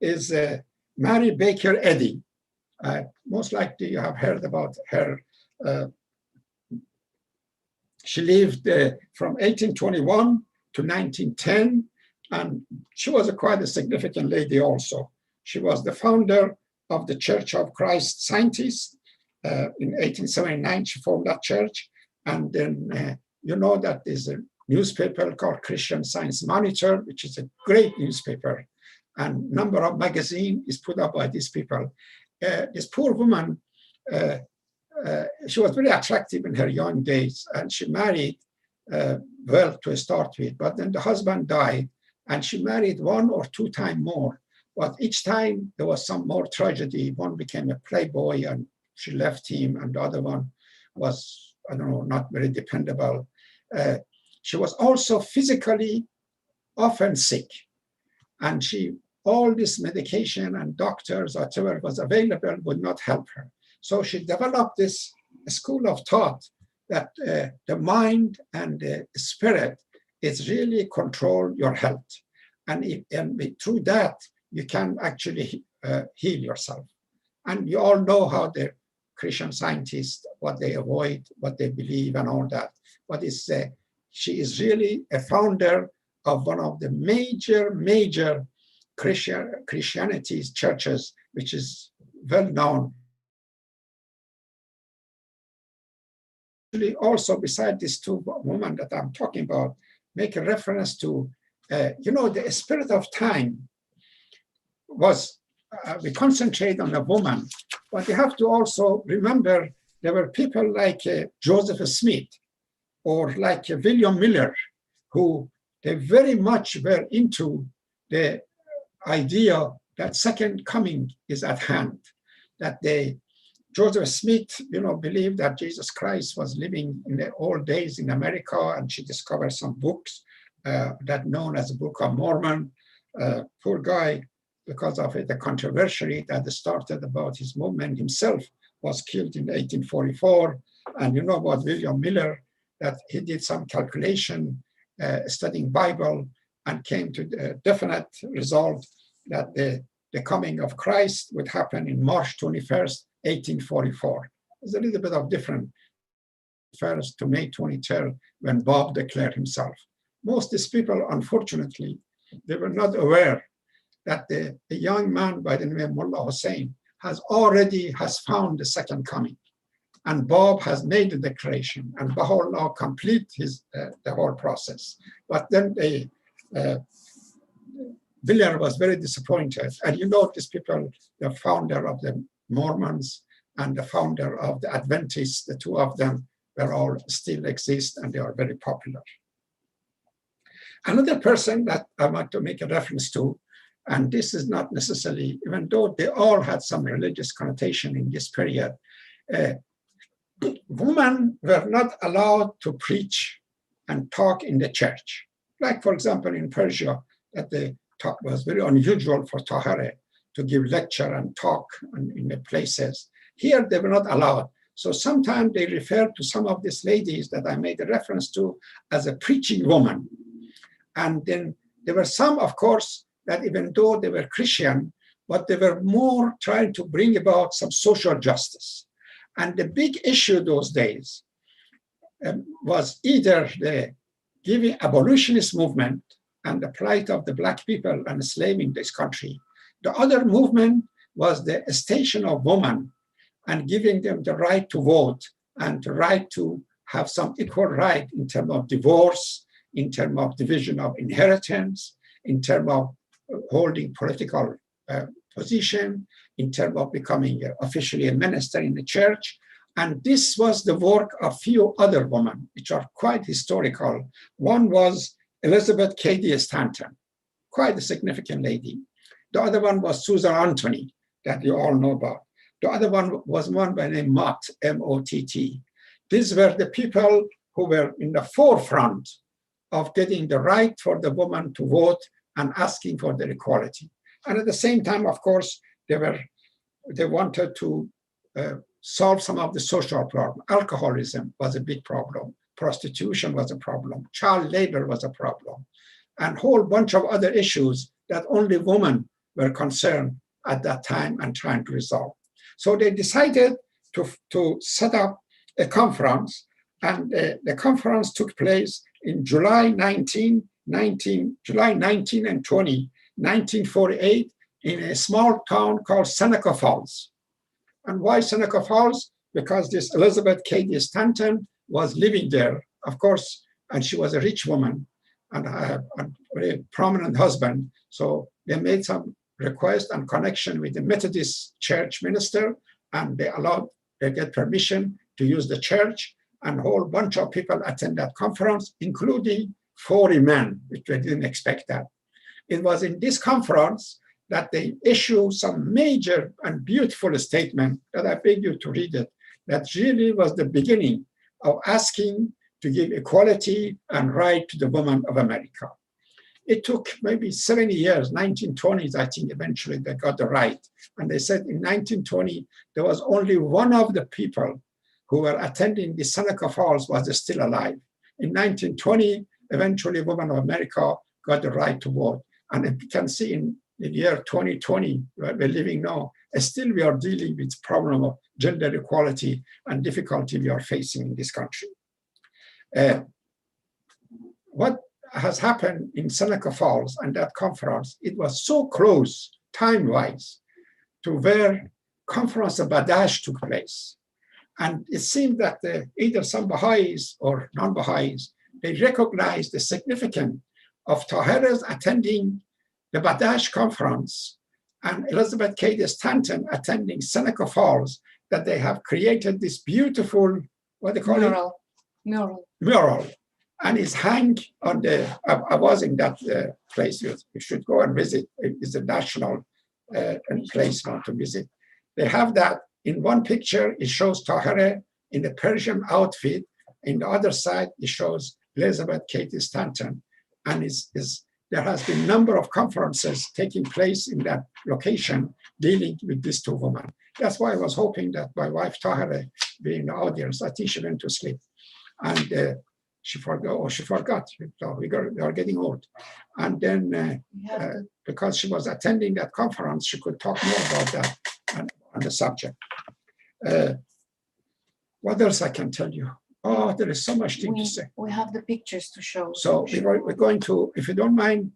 is Mary Baker Eddy. Most likely you have heard about her. She lived from 1821 to 1910, and she was quite a significant lady also. She was the founder of the Church of Christ Scientists. In 1879, she formed that church. And then you know that there's a newspaper called Christian Science Monitor, which is a great newspaper. And number of magazine is put up by these people. This poor woman, she was very attractive in her young days, and she married well to start with, but then the husband died, and she married one or two times more. But each time there was some more tragedy. One became a playboy and she left him, and the other one was, I don't know, not very dependable. She was also physically often sick, and all this medication and doctors, whatever was available, would not help her. So she developed this school of thought that the mind and the spirit is really control your health. And through that, you can actually heal yourself. And you all know how the Christian Scientists, what they avoid, what they believe, and all that. But she is really a founder of one of the major Christianity's churches, which is well known. Also, beside these two women that I'm talking about, make a reference to, the spirit of time was, we concentrate on a woman, but you have to also remember there were people like Joseph Smith or like William Miller, who they very much were into the idea that second coming is at hand, that Joseph Smith, believed that Jesus Christ was living in the old days in America, and she discovered some books that known as the Book of Mormon. Poor guy, because of the controversy that started about his movement himself, was killed in 1844. And you know about William Miller, that he did some calculation studying Bible and came to the definite result that the coming of Christ would happen in March 21st, 1844. There's a little bit of different 21st to May 23rd, when Bob declared himself. Most of these people, unfortunately, they were not aware that a young man by the name of Mullah Hussein has found the second coming. And Bob has made the declaration, and Baha'u'llah complete the whole process. But then Villiers was very disappointed. And you know, these people, the founder of the Mormons and the founder of the Adventists, the two of them were all still exist, and they are very popular. Another person that I want to make a reference to, and this is not necessarily, even though they all had some religious connotation in this period, women were not allowed to preach and talk in the church. Like, for example, in Persia, that the talk was very unusual for Tahirih to give lecture and talk in the places. Here, they were not allowed. So sometimes they refer to some of these ladies that I made a reference to as a preaching woman. And then there were some, of course, that even though they were Christian, but they were more trying to bring about some social justice. And the big issue those days was either the giving abolitionist movement and the plight of the Black people enslaving this country. The other movement was the station of women and giving them the right to vote and the right to have some equal right in terms of divorce, in terms of division of inheritance, in terms of holding political position, in terms of becoming officially a minister in the church. And this was the work of few other women, which are quite historical. One was Elizabeth Cady Stanton, quite a significant lady. The other one was Susan Anthony, that you all know about. The other one was one by the name Mott, M-O-T-T. These were the people who were in the forefront of getting the right for the woman to vote and asking for their equality. And at the same time, of course, they wanted to solve some of the social problems. Alcoholism was a big problem. Prostitution was a problem. Child labor was a problem. And a whole bunch of other issues that only women were concerned at that time and trying to resolve. So they decided to set up a conference, and the conference took place in July 19 and 20, 1948, in a small town called Seneca Falls. And why Seneca Falls? Because this Elizabeth Cady Stanton was living there, of course, and she was a rich woman and a very prominent husband. So they made some request and connection with the Methodist church minister, and they get permission to use the church, and a whole bunch of people attend that conference, including 40 men, which they didn't expect that. It was in this conference that they issued some major and beautiful statement that I beg you to read it, that really was the beginning of asking to give equality and right to the women of America. It took maybe 70 years, 1920s, I think eventually they got the right. And they said in 1920, there was only one of the people who were attending the Seneca Falls was still alive. In 1920, eventually women of America got the right to vote. And you can see in the year 2020, where we're living now, still we are dealing with the problem of gender equality and difficulty we are facing in this country. What has happened in Seneca Falls and that conference, it was so close time-wise to where conference of Badash took place. And it seemed that either some Baha'is or non-Baha'is, they recognized the significance of Tahirih attending the Badash conference and Elizabeth Cady Stanton attending Seneca Falls, that they have created this beautiful, what they call it? Mural. And it's hung on the, I was in that place, you should go and visit. It's a national place now to visit. They have that. In one picture, it shows Tahirih in a Persian outfit. In the other side, it shows Elizabeth Cady Stanton. And there has been a number of conferences taking place in that location dealing with these two women. That's why I was hoping that my wife Tahirih be in the audience. I think she went to sleep. And she forgot. We are getting old. And then because she was attending that conference, she could talk more about that on the subject. What else I can tell you? Oh, there is so much thing to say. We have the pictures to show. So we're going to, if you don't mind,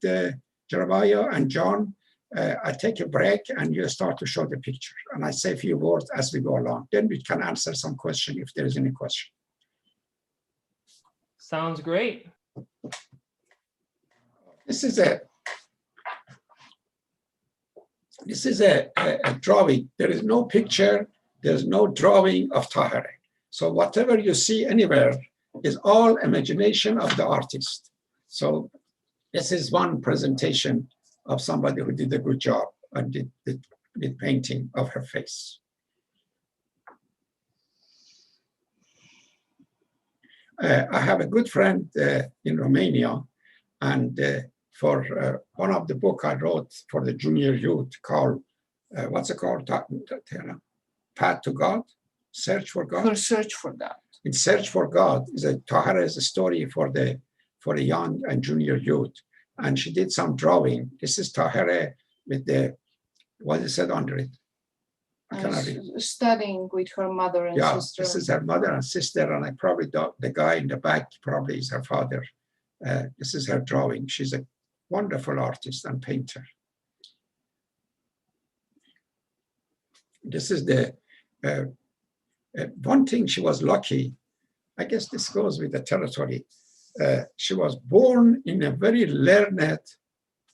Jeremiah and John, I take a break and you start to show the picture. And I say a few words as we go along. Then we can answer some question if there is any question. Sounds great. This is a drawing. There is no picture. There's no drawing of Tahiri. So whatever you see anywhere is all imagination of the artist. So this is one presentation of somebody who did a good job and did painting of her face. I have a good friend in Romania, and for one of the book I wrote for the junior youth called, what's it called? Path to God, Search for God. For Search for God. In Search for God Tahiri is a story for the young and junior youth. And she did some drawing. This is Tahiri with the, what is it under it? I cannot read. Studying with her mother and sister. This is her mother and sister, and I probably the guy in the back probably is her father. This is her drawing. She's a wonderful artist and painter. This is the one thing she was lucky. I guess this goes with the territory. She was born in a very learned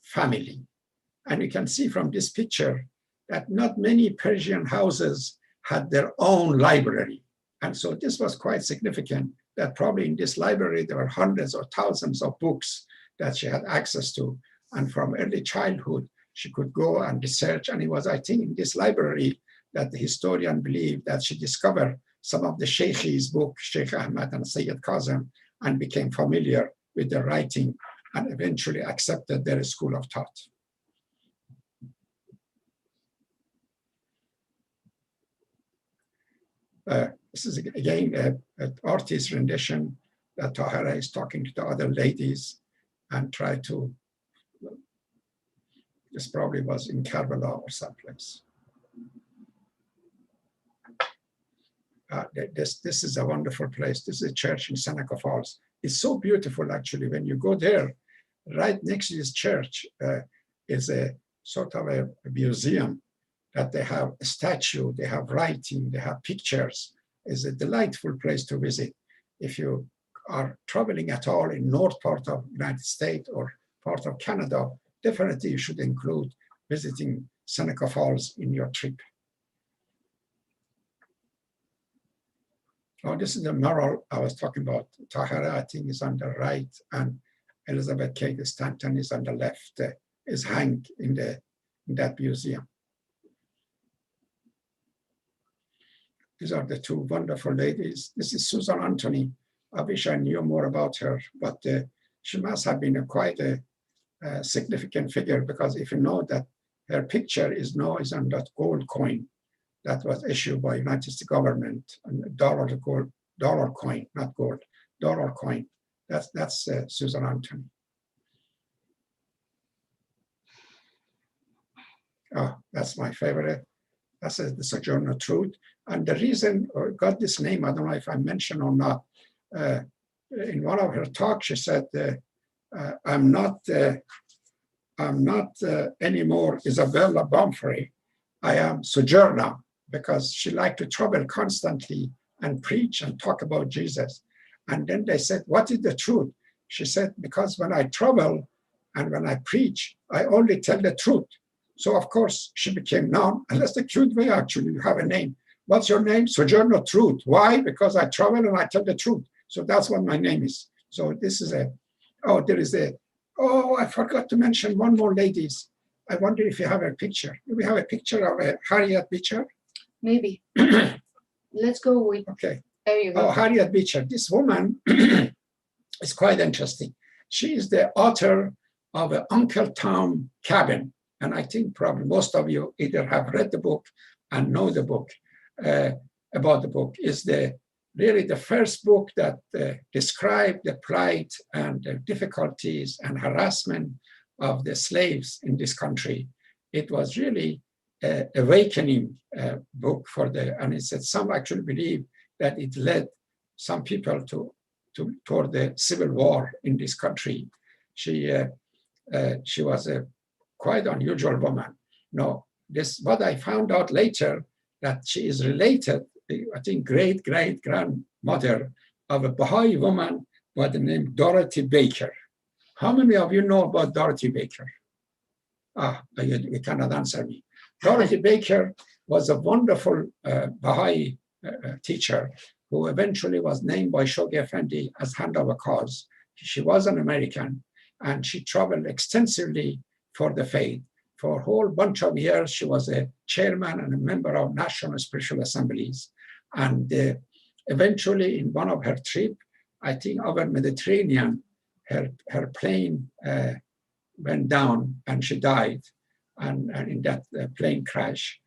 family. And you can see from this picture that not many Persian houses had their own library. And so this was quite significant that probably in this library, there were hundreds or thousands of books that she had access to. And from early childhood, she could go and research. And it was, I think, in this library that the historian believed that she discovered some of the Sheikh's book, Sheikh Ahmad and Sayyid Kazem, and became familiar with their writing and eventually accepted their school of thought. This is again an artist's rendition that Tahiri is talking to the other ladies and try to, this probably was in Karbala or someplace. This is a wonderful place. This is a church in Seneca Falls. It's so beautiful, actually. When you go there, right next to this church is a sort of a museum that they have a statue, they have writing, they have pictures. It's a delightful place to visit. If you are traveling at all in north part of United States or part of Canada, definitely you should include visiting Seneca Falls in your trip. Oh, this is the mural I was talking about. Tahiri, I think, is on the right, and Elizabeth Cady Stanton is on the left, is hanged in that museum. These are the two wonderful ladies. This is Susan Anthony. I wish I knew more about her, but she must have been quite a significant figure, because if you know that her picture is on that gold coin that was issued by United States government, dollar coin, not gold, dollar coin. That's Susan Anthony. Oh, that's my favorite. That's the Sojourner Truth. And the reason I got this name, I don't know if I mentioned or not, in one of her talks, she said, I'm not anymore Isabel Bonford, I am Sojourner, because she liked to travel constantly and preach and talk about Jesus. And then they said, what is the truth? She said, because when I travel and when I preach, I only tell the truth. So of course she became known, and that's the cute way actually, you have a name. What's your name? Sojourner Truth. Why? Because I travel and I tell the truth. So that's what my name is. So this is I forgot to mention one more ladies. I wonder if you have a picture. Do we have a picture of Harriet Beecher? Maybe. Let's go with, okay. There you go. Oh, Harriet Beecher. This woman is quite interesting. She is the author of Uncle Tom Cabin. And I think probably most of you either have read the book and know the book about the book. Is really the first book that described the plight and the difficulties and harassment of the slaves in this country. It was really an awakening book and it said some actually believe that it led some people toward the civil war in this country. She was a quite unusual woman. No, this what I found out later, that she is related, I think, great-great-grandmother of a Baha'i woman by the name Dorothy Baker. How many of you know about Dorothy Baker? You cannot answer me. Dorothy Baker was a wonderful Baha'i teacher who eventually was named by Shoghi Effendi as Hand of a Cause. She was an American, and she traveled extensively for the faith. For a whole bunch of years, she was a chairman and a member of National Spiritual Assemblies. And eventually, in one of her trips, I think over Mediterranean, her plane went down and she died, and in that plane crash.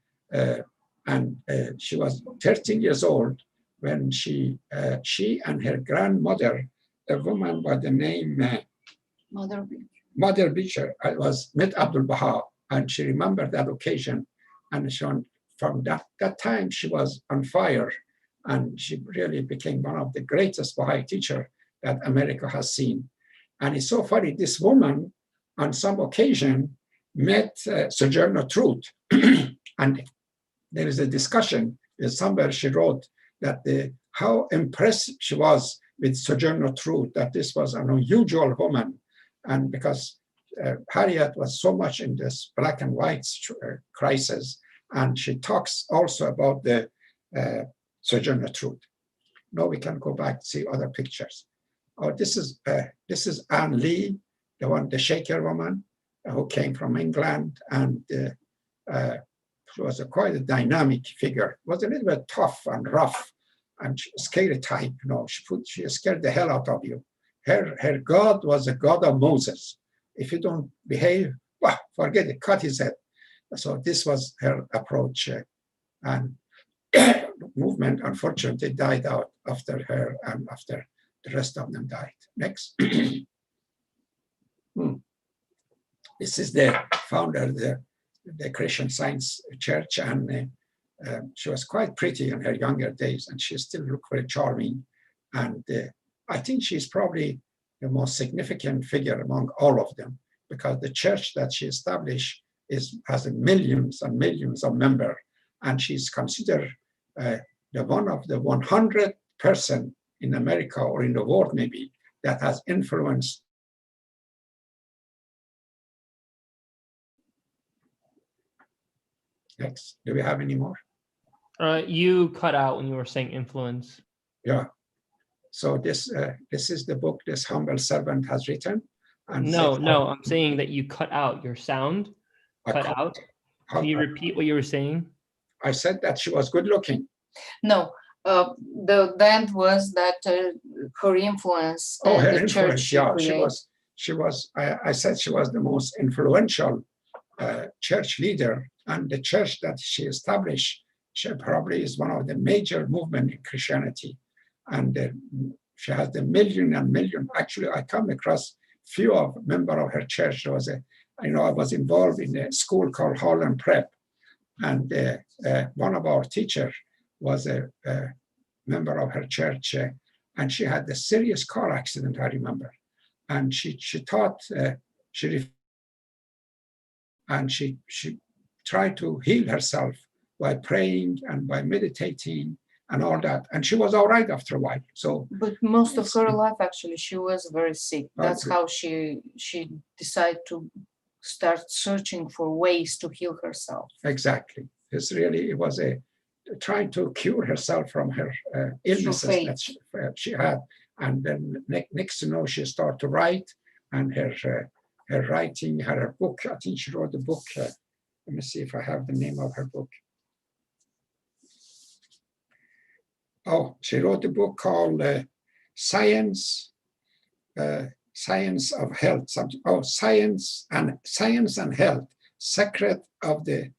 She was 13 years old when she and her grandmother, a woman by the name Mother Beecher, was met Abdul Baha, and she remembered that occasion. And from that time, she was on fire, and she really became one of the greatest Baha'i teacher that America has seen. And it's so funny, this woman, on some occasion, met Sojourner Truth. And there is a discussion somewhere she wrote that how impressed she was with Sojourner Truth, that this was an unusual woman. And because Harriet was so much in this black and white crisis, and she talks also about the Sojourner Truth. Now we can go back to see other pictures. Oh, this is Anne Lee, the Shaker woman who came from England, and she was quite a dynamic figure. Was a little bit tough and rough and scary type. She scared the hell out of you. Her God was a God of Moses. If you don't behave, well, forget it, cut his head. So this was her approach, and movement unfortunately died out after her and after the rest of them died. Next. This is the founder of the Christian Science Church, and she was quite pretty in her younger days, and she still looked very charming. And I think she's probably the most significant figure among all of them, because the church that she established has millions and millions of members, and she's considered one of the 100% in America or in the world maybe that has influenced. Next, do we have any more? You cut out when you were saying influence. Yeah. So this is the book this humble servant has written. And no, I'm saying that you cut out your sound. Cut out. Can you repeat what you were saying? I said that she was good looking. No, the end was that her influence. Her the influence. Church Yeah, she was. I said she was the most influential church leader, and the church that she established, she probably is one of the major movement in Christianity, and she has the million and million. Actually, I come across few of member of her church. There was I was involved in a school called Harlem Prep, and one of our teachers was a member of her church, and she had a serious car accident, I remember, and she thought she tried to heal herself by praying and by meditating and all that, and she was all right after a while. So, but most of her life, actually, she was very sick. That's Okay. how she decided to start searching for ways to heal herself. Exactly. It was trying to cure herself from her illnesses that she had. And then next to know, she started to write, and her writing, her book, I think she wrote a book. Let me see if I have the name of her book. Oh, she wrote a book called Science of Health. Something. Oh, Science and Health. Secret of the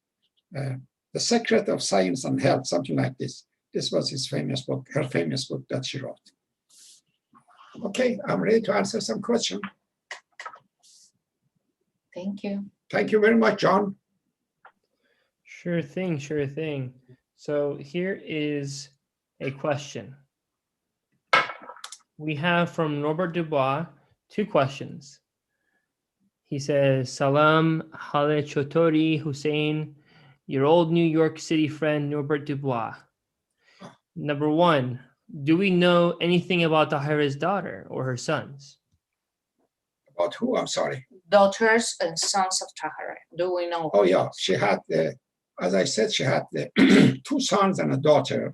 Secret of Science and Health. Something like this. This was his famous book. Her famous book that she wrote. Okay, I'm ready to answer some questions. Thank you. Thank you very much, John. Sure thing. So here is a question. we have from Norbert Dubois 2 questions. He says, Salam Hale Chotori Hussein, your old New York City friend Norbert Dubois. Number 1, do we know anything about Tahirih's daughter or her sons? About who? I'm sorry. Daughters and sons of Tahirih. Do we know? Oh yeah, she had, as I said, she had 2 sons and a daughter.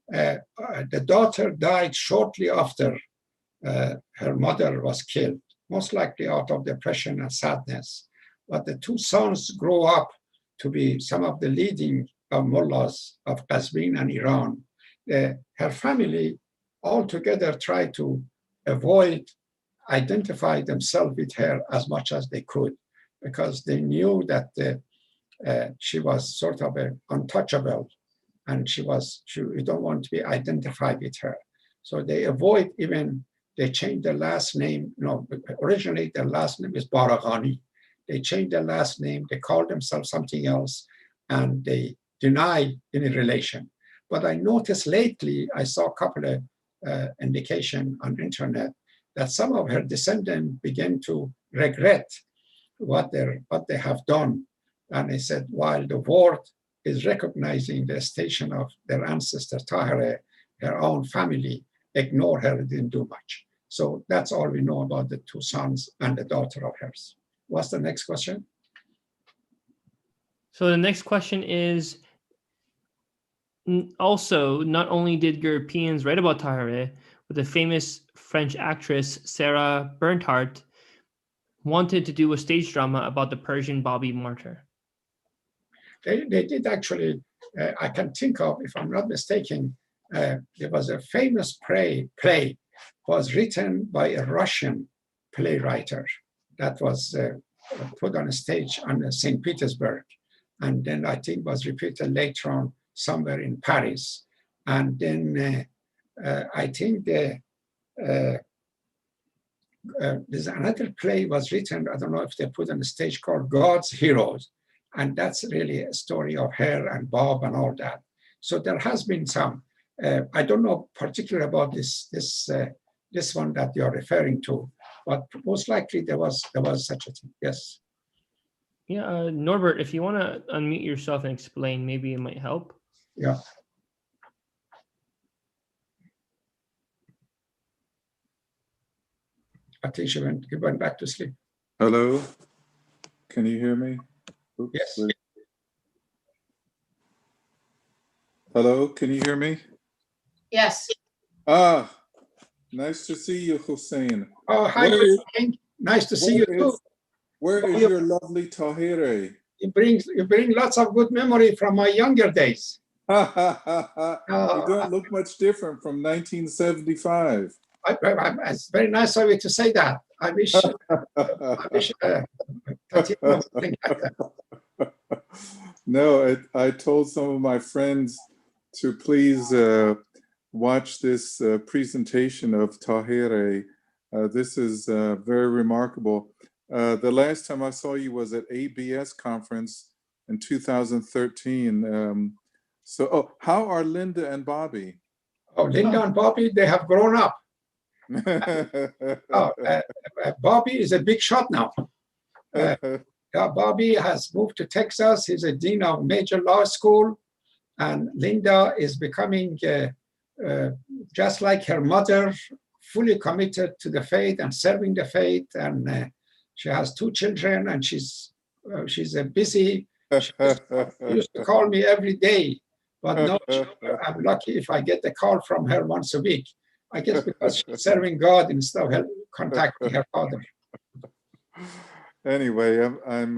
The daughter died shortly after her mother was killed, most likely out of depression and sadness. But the 2 sons grow up to be some of the leading mullahs of Qazvin and Iran. Her family altogether tried to avoid identify themselves with her as much as they could, because they knew that she was sort of untouchable, and you don't want to be identified with her. So they avoid even, they changed their last name. No, originally their last name is Baraghani. They changed their last name, they called themselves something else, and they deny any relation. But I noticed lately, I saw a couple of indication on internet that some of her descendants began to regret what they have done. And they said, while the world is recognizing the station of their ancestor Tahirih, her own family ignore her, didn't do much. So that's all we know about the 2 sons and the daughter of hers. What's the next question? So the next question is, also, not only did Europeans write about Tahirih, but the famous French actress Sarah Bernhardt wanted to do a stage drama about the Persian Bobby martyr. They did actually, I can think of, if I'm not mistaken, there was a famous play was written by a Russian playwright that was put on a stage on St. Petersburg. And then I think was repeated later on somewhere in Paris. And then I think there's another play was written, I don't know if they put on the stage, called God's Heroes. And that's really a story of her and Bob and all that. So there has been some, I don't know particularly about this one that you're referring to, but most likely there was such a thing, yes. Yeah, Norbert, if you want to unmute yourself and explain, maybe it might help. Yeah. I think she went back to sleep. Hello, can you hear me? Oops, Yes. wait. Hello, can you hear me? Yes. Ah, nice to see you, Hussein. Oh, hi, nice to see you too. Where is your lovely Tahirih? You bring lots of good memory from my younger days. You don't look much different from 1975. It's very nice of you to say that. I wish No, I told some of my friends to please watch this presentation of Tahirih. This is very remarkable. The last time I saw you was at ABS conference in 2013. How are Linda and Bobby? Oh, Linda and Bobby, they have grown up. Bobby is a big shot now. Bobby has moved to Texas. He's a dean of major law school. And Linda is becoming, just like her mother, fully committed to the faith and serving the faith. And she has 2 children, and she's a busy. She used to call me every day, but no, I'm lucky if I get a call from her once a week. I guess because she's serving God instead of contacting her father. Anyway, I'm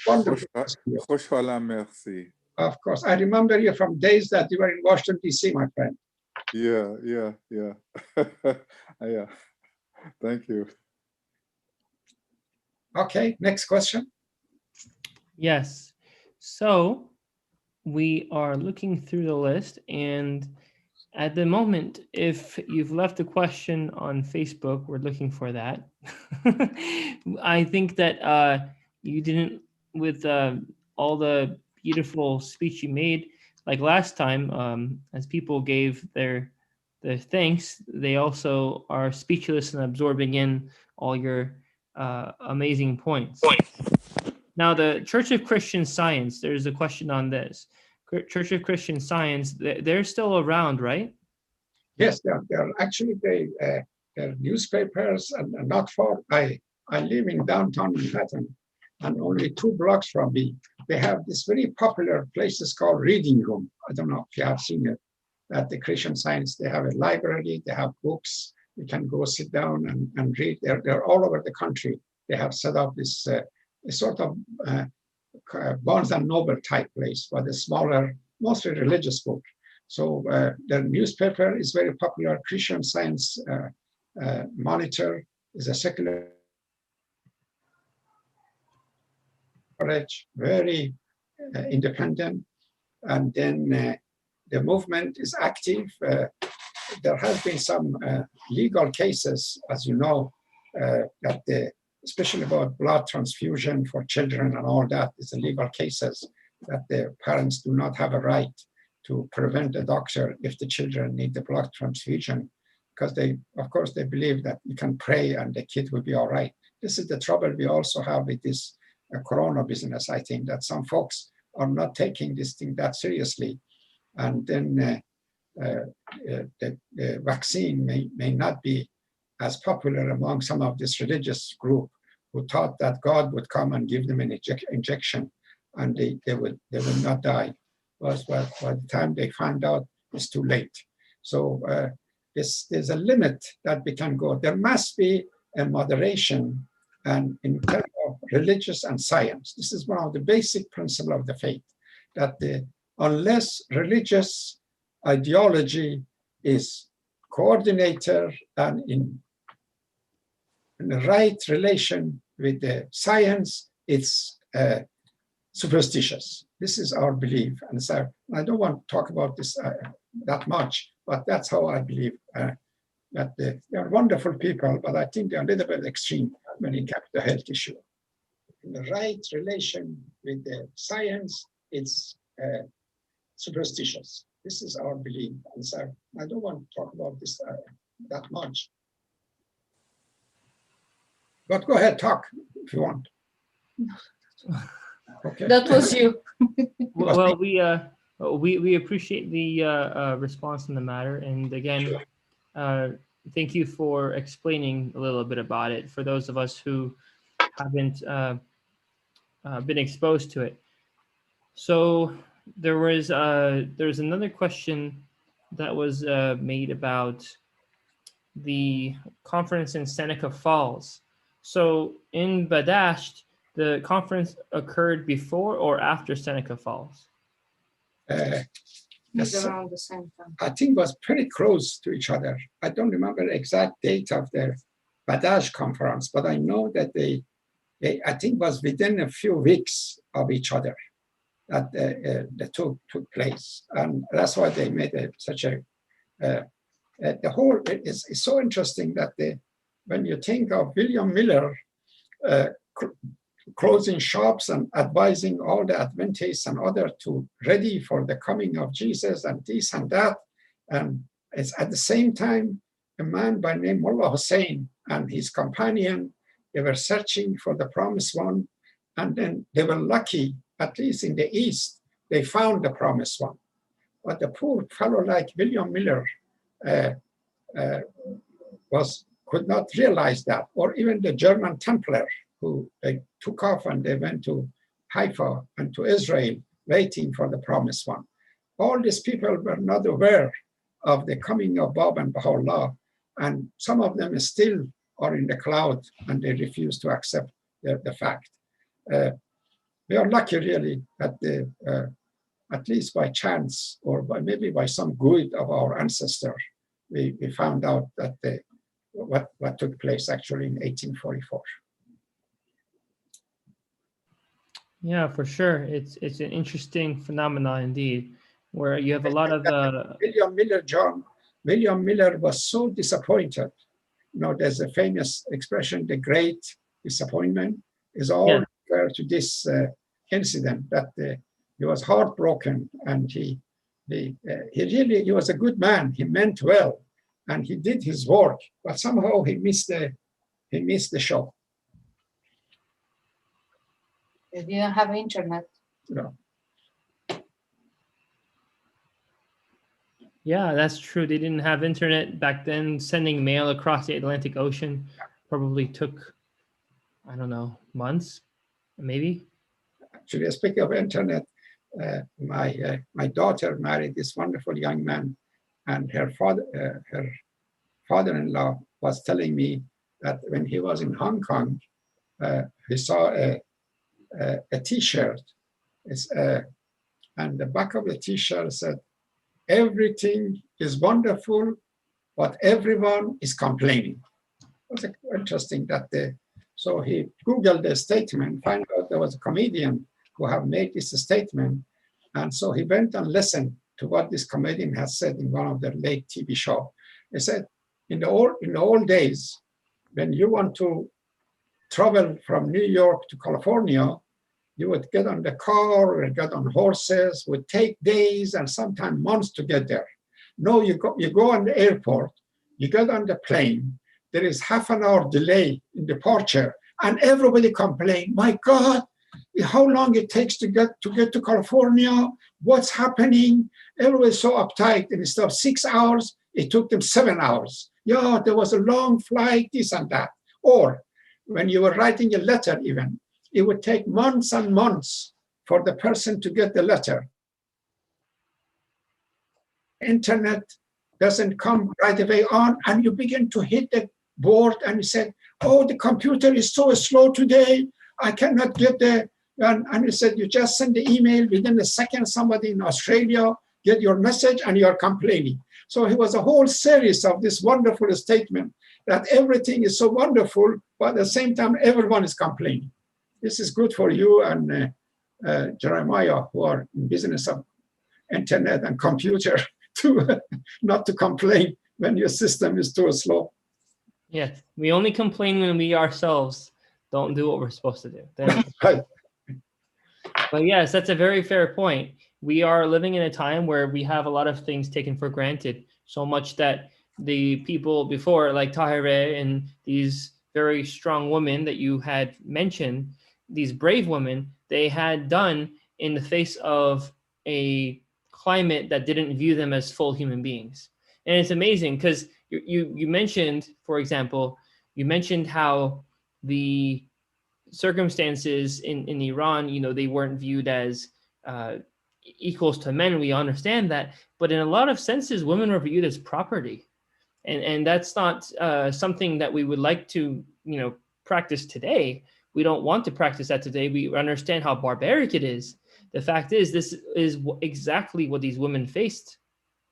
Wonderful. merci. Of course, I remember you from days that you were in Washington, D.C., my friend. Yeah. Yeah. Thank you. Okay, next question. Yes. So we are looking through the list, and at the moment, if you've left a question on Facebook, we're looking for that. I think that you didn't, with all the beautiful speech you made, like last time, as people gave their the thanks, they also are speechless and absorbing in all your amazing points. Now, the Church of Christian Science, there's a question on this. Church of Christian Science, they're still around, right? Yes, they're actually they're newspapers, and not far. I live in downtown Manhattan, and only 2 blocks from me, they have this very popular places called Reading Room. I don't know if you have seen it. At the Christian Science, they have a library, they have books. You can go sit down and read. They're all over the country. They have set up this sort of Barnes and Noble type place, but a smaller, mostly religious book. So the newspaper is very popular. Christian Science Monitor is a secular, very independent. And then the movement is active. There has been some legal cases, as you know, that especially about blood transfusion for children and all that is legal cases that the parents do not have a right to prevent the doctor if the children need the blood transfusion, because of course, they believe that you can pray and the kid will be all right. This is the trouble we also have with this corona business. I think that some folks are not taking this thing that seriously. And then the vaccine may not be as popular among some of this religious group who thought that God would come and give them an injection and they would not die. But by the time they find out, it's too late. So there's a limit that we can go. There must be a moderation, and in terms of religious and science. This is one of the basic principles of the faith, that unless religious ideology is coordinated and in the right relation with the science, it's superstitious. This is our belief. And so I don't want to talk about this that much, but that's how I believe that they are wonderful people, but I think they're a little bit extreme when it comes to the health issue. In the right relation with the science, it's superstitious. This is our belief. And so I don't want to talk about this that much. But go ahead, talk if you want. Okay. That was you. Well, we appreciate the response in the matter, and again, thank you for explaining a little bit about it for those of us who haven't been exposed to it. So there's another question that was made about the conference in Seneca Falls. So in Badasht, the conference occurred before or after Seneca Falls? It's around the same time. I think it was pretty close to each other. I don't remember the exact date of the Badasht conference, but I know that they I think was within a few weeks of each other that the two took place. And that's why they made such a, the whole, it's so interesting that when you think of William Miller closing shops and advising all the Adventists and others to ready for the coming of Jesus and this and that. And it's at the same time, a man by name Mullah Hussein and his companion, they were searching for the promised one. And then they were lucky, at least in the East, they found the promised one. But the poor fellow like William Miller could not realize that, or even the German Templar who they took off and they went to Haifa and to Israel waiting for the promised one. All these people were not aware of the coming of Bab and Baha'u'llah, and some of them still are in the cloud and they refuse to accept the fact. We are lucky really that at least by chance or maybe by some good of our ancestors, we found out that what took place actually in 1844. Yeah, for sure. It's an interesting phenomenon indeed, where you have a lot of William Miller was so disappointed. You know, there's a famous expression, the great disappointment is all referred to this incident that he was heartbroken, and he was a good man. He meant well, and he did his work, but somehow he missed the show. They didn't have internet. No. Yeah, that's true. They didn't have internet back then. Sending mail across the Atlantic Ocean probably took, I don't know, months, maybe. Actually, speaking of internet, my daughter married this wonderful young man, and her father-in-law was telling me that when he was in Hong Kong, he saw a T-shirt, and the back of the T-shirt said, "Everything is wonderful, but everyone is complaining." It was interesting that so he Googled the statement, found out there was a comedian who have made this statement. And so he went and listened to what this comedian has said in one of their late TV show. He said, in the old days, when you want to travel from New York to California, you would get on the car or get on horses, would take days and sometimes months to get there. No, you go on the airport, you get on the plane, there is half an hour delay in departure, and everybody complain, my God, how long it takes to get to California, what's happening? Everybody's so uptight, and instead of 6 hours, it took them 7 hours. Yeah, there was a long flight, this and that. Or when you were writing a letter even, it would take months and months for the person to get the letter. Internet doesn't come right away on, and you begin to hit the board and you say, oh, the computer is so slow today, I cannot get the, and you said, you just send the email, within a second, somebody in Australia get your message and you're complaining. So it was a whole series of this wonderful statement that everything is so wonderful, but at the same time, everyone is complaining. This is good for you and Jeremiah, who are in business of internet and computer, to not to complain when your system is too slow. Yes, we only complain when we ourselves don't do what we're supposed to do. Right. But yes, that's a very fair point. We are living in a time where we have a lot of things taken for granted, so much that the people before, like Tahirih and these very strong women that you had mentioned, these brave women, they had done in the face of a climate that didn't view them as full human beings. And it's amazing because you mentioned, for example, you mentioned how the circumstances in Iran, they weren't viewed as equals to men. We understand that, but in a lot of senses, women were viewed as property, and that's not something that we would like to practice today. We don't want to practice that today. We understand how barbaric it is. The fact is, this is exactly what these women faced.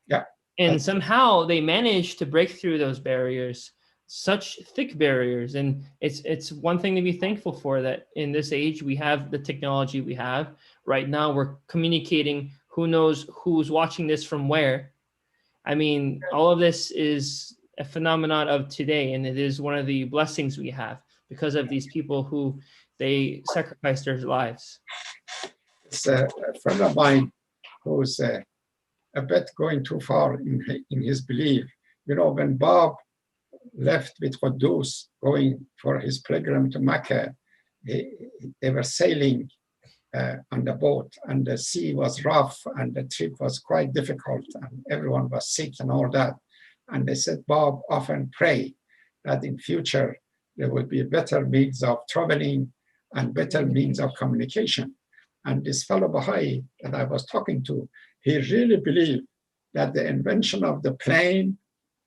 Yeah. And somehow they managed to break through those barriers, such thick barriers. And it's one thing to be thankful for, that in this age, we have the technology we have. Right now, we're communicating. Who knows who's watching this from where? I mean, all of this is a phenomenon of today, and it is one of the blessings we have because of these people who they sacrificed their lives. It's a friend of mine who's a bit going too far in his belief. When Bob left with Quddus going for his pilgrim to Mecca, they were sailing on the boat, and the sea was rough and the trip was quite difficult and everyone was sick and all that. And they said Bob often pray that in future there will be better means of traveling and better means of communication. And this fellow Baha'i that I was talking to, he really believed that the invention of the plane,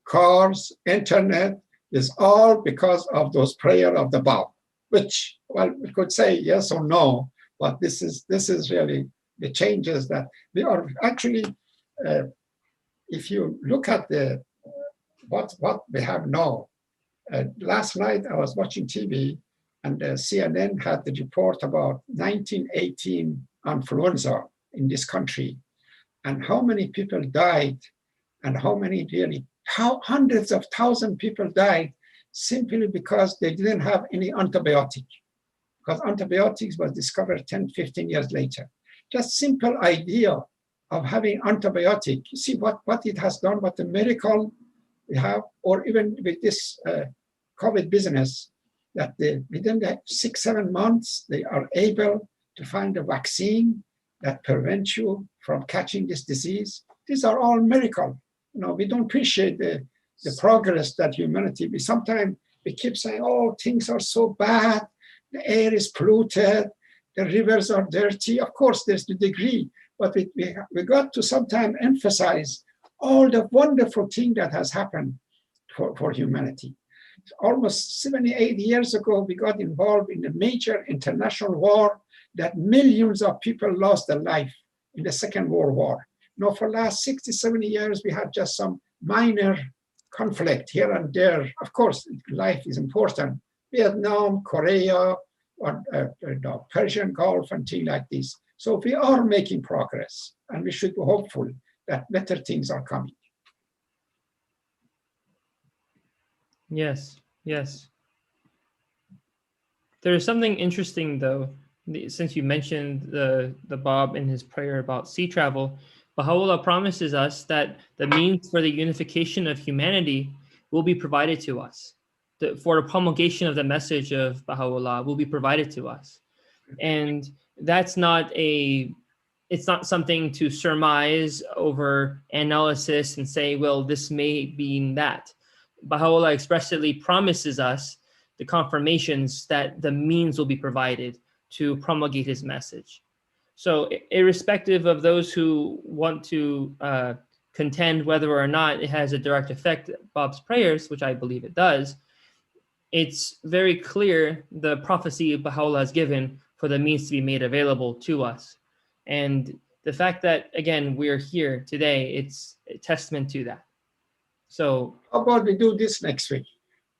cars, internet is all because of those prayers of the Bab, which, well, we could say yes or no, but this is really the changes that we are actually, if you look at what we have now. Last night I was watching TV, and CNN had the report about 1918 influenza in this country, and how many people died, and how hundreds of thousands of people died simply because they didn't have any antibiotic, because antibiotics was discovered 10, 15 years later. Just simple idea of having antibiotic. You see what it has done, what a miracle we have, or even with this COVID business, that within the 6-7 months, they are able to find a vaccine that prevents you from catching this disease. These are all miracles. You know, we don't appreciate the progress that humanity, sometimes we keep saying, oh, things are so bad, the air is polluted, the rivers are dirty. Of course, there's the degree, but we got to sometimes emphasize all the wonderful thing that has happened for humanity. Almost 70-80 years ago, we got involved in a major international war that millions of people lost their life in the Second World War. Now, for the last 60-70 years, we had just some minor conflict here and there. Of course, life is important. Vietnam, Korea, or the Persian Gulf and things like this. So we are making progress, and we should be hopeful that better things are coming. Yes, yes. There's something interesting, though, since you mentioned the Bab in his prayer about sea travel. Baha'u'llah promises us that the means for the unification of humanity will be provided to us. For the promulgation of the message of Baha'u'llah will be provided to us. And that's it's not something to surmise over analysis and say, well, this may mean that. Baha'u'llah expressly promises us the confirmations that the means will be provided to promulgate his message. So irrespective of those who want to contend whether or not it has a direct effect, Bab's prayers, which I believe it does, it's very clear the prophecy Baha'u'llah has given for the means to be made available to us. And the fact that, again, we're here today, it's a testament to that. So how about we do this next week?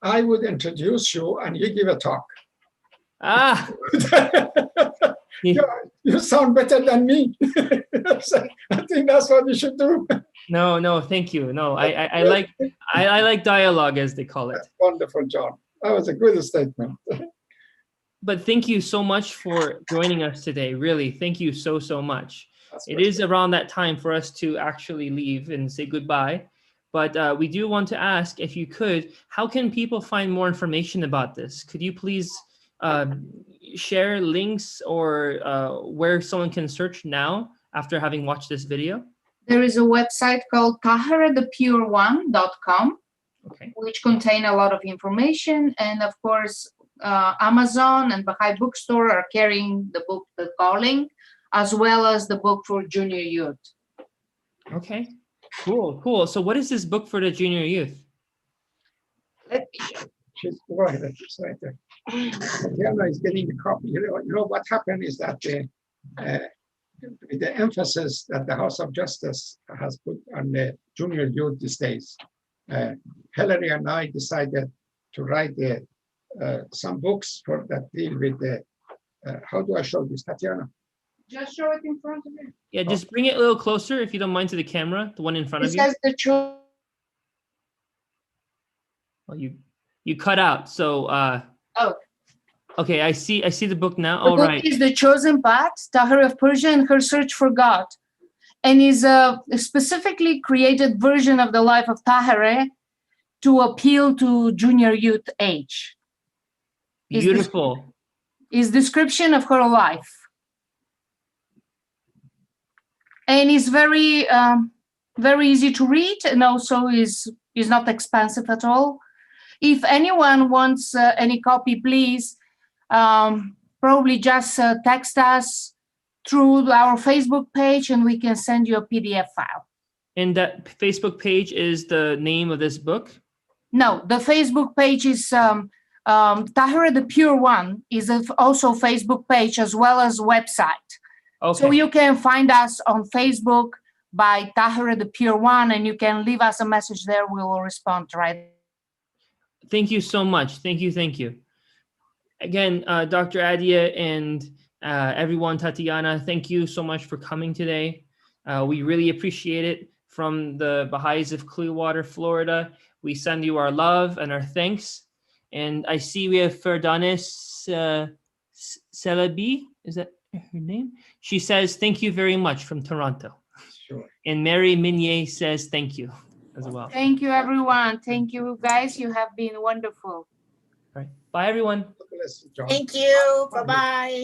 I would introduce you and you give a talk. You sound better than me. I think that's what we should do. No, thank you. No, I like dialogue, as they call it. That's wonderful, John. That was a good statement. But thank you so much for joining us today. Really, thank you so much. It is around that time for us to actually leave and say goodbye. But we do want to ask, if you could, how can people find more information about this? Could you please share links or where someone can search now after having watched this video? There is a website called tahirihthepureone.com, okay, which contain a lot of information. And of course, Amazon and Baha'i Bookstore are carrying the book, The Calling, as well as the book for junior youth. Okay, cool. So what is this book for the junior youth? Let me show. She's right there. Diana is getting the copy. You know what happened is that the emphasis that the House of Justice has put on the junior youth these days, Hillary and I decided to write some books that deal with the, how do I show this, Tatiana? Just show it in front of you. Yeah, just bring it a little closer, if you don't mind, to the camera, the one in front of It you. says the chosen. Well, you cut out. So Oh. Okay, I see the book now. The All book right. is The Chosen Path, Tahirih of Persia and Her Search for God, and is a specifically created version of the life of Tahirih to appeal to junior youth age. Beautiful. Is description of her life. And it's very, very easy to read, and also is not expensive at all. If anyone wants any copy, please probably just text us through our Facebook page, and we can send you a PDF file. And that Facebook page is the name of this book? No, the Facebook page is Tahirih the Pure One is also Facebook page as well as website. Okay. So you can find us on Facebook by Tahirih the Pure One, and you can leave us a message there. We will respond right. Thank you so much. Thank you. Again, Dr. Adia and everyone, Tatiana, thank you so much for coming today. We really appreciate it. From the Baha'is of Clearwater, Florida, we send you our love and our thanks. And I see we have Ferdanis Celebi, is that her name? She says, thank you very much from Toronto. Sure. And Mary Minier says, thank you. as well. Thank you, everyone. Thank you, guys. You have been wonderful. All right. Bye, everyone. God bless you, John. Thank you. Bye-bye.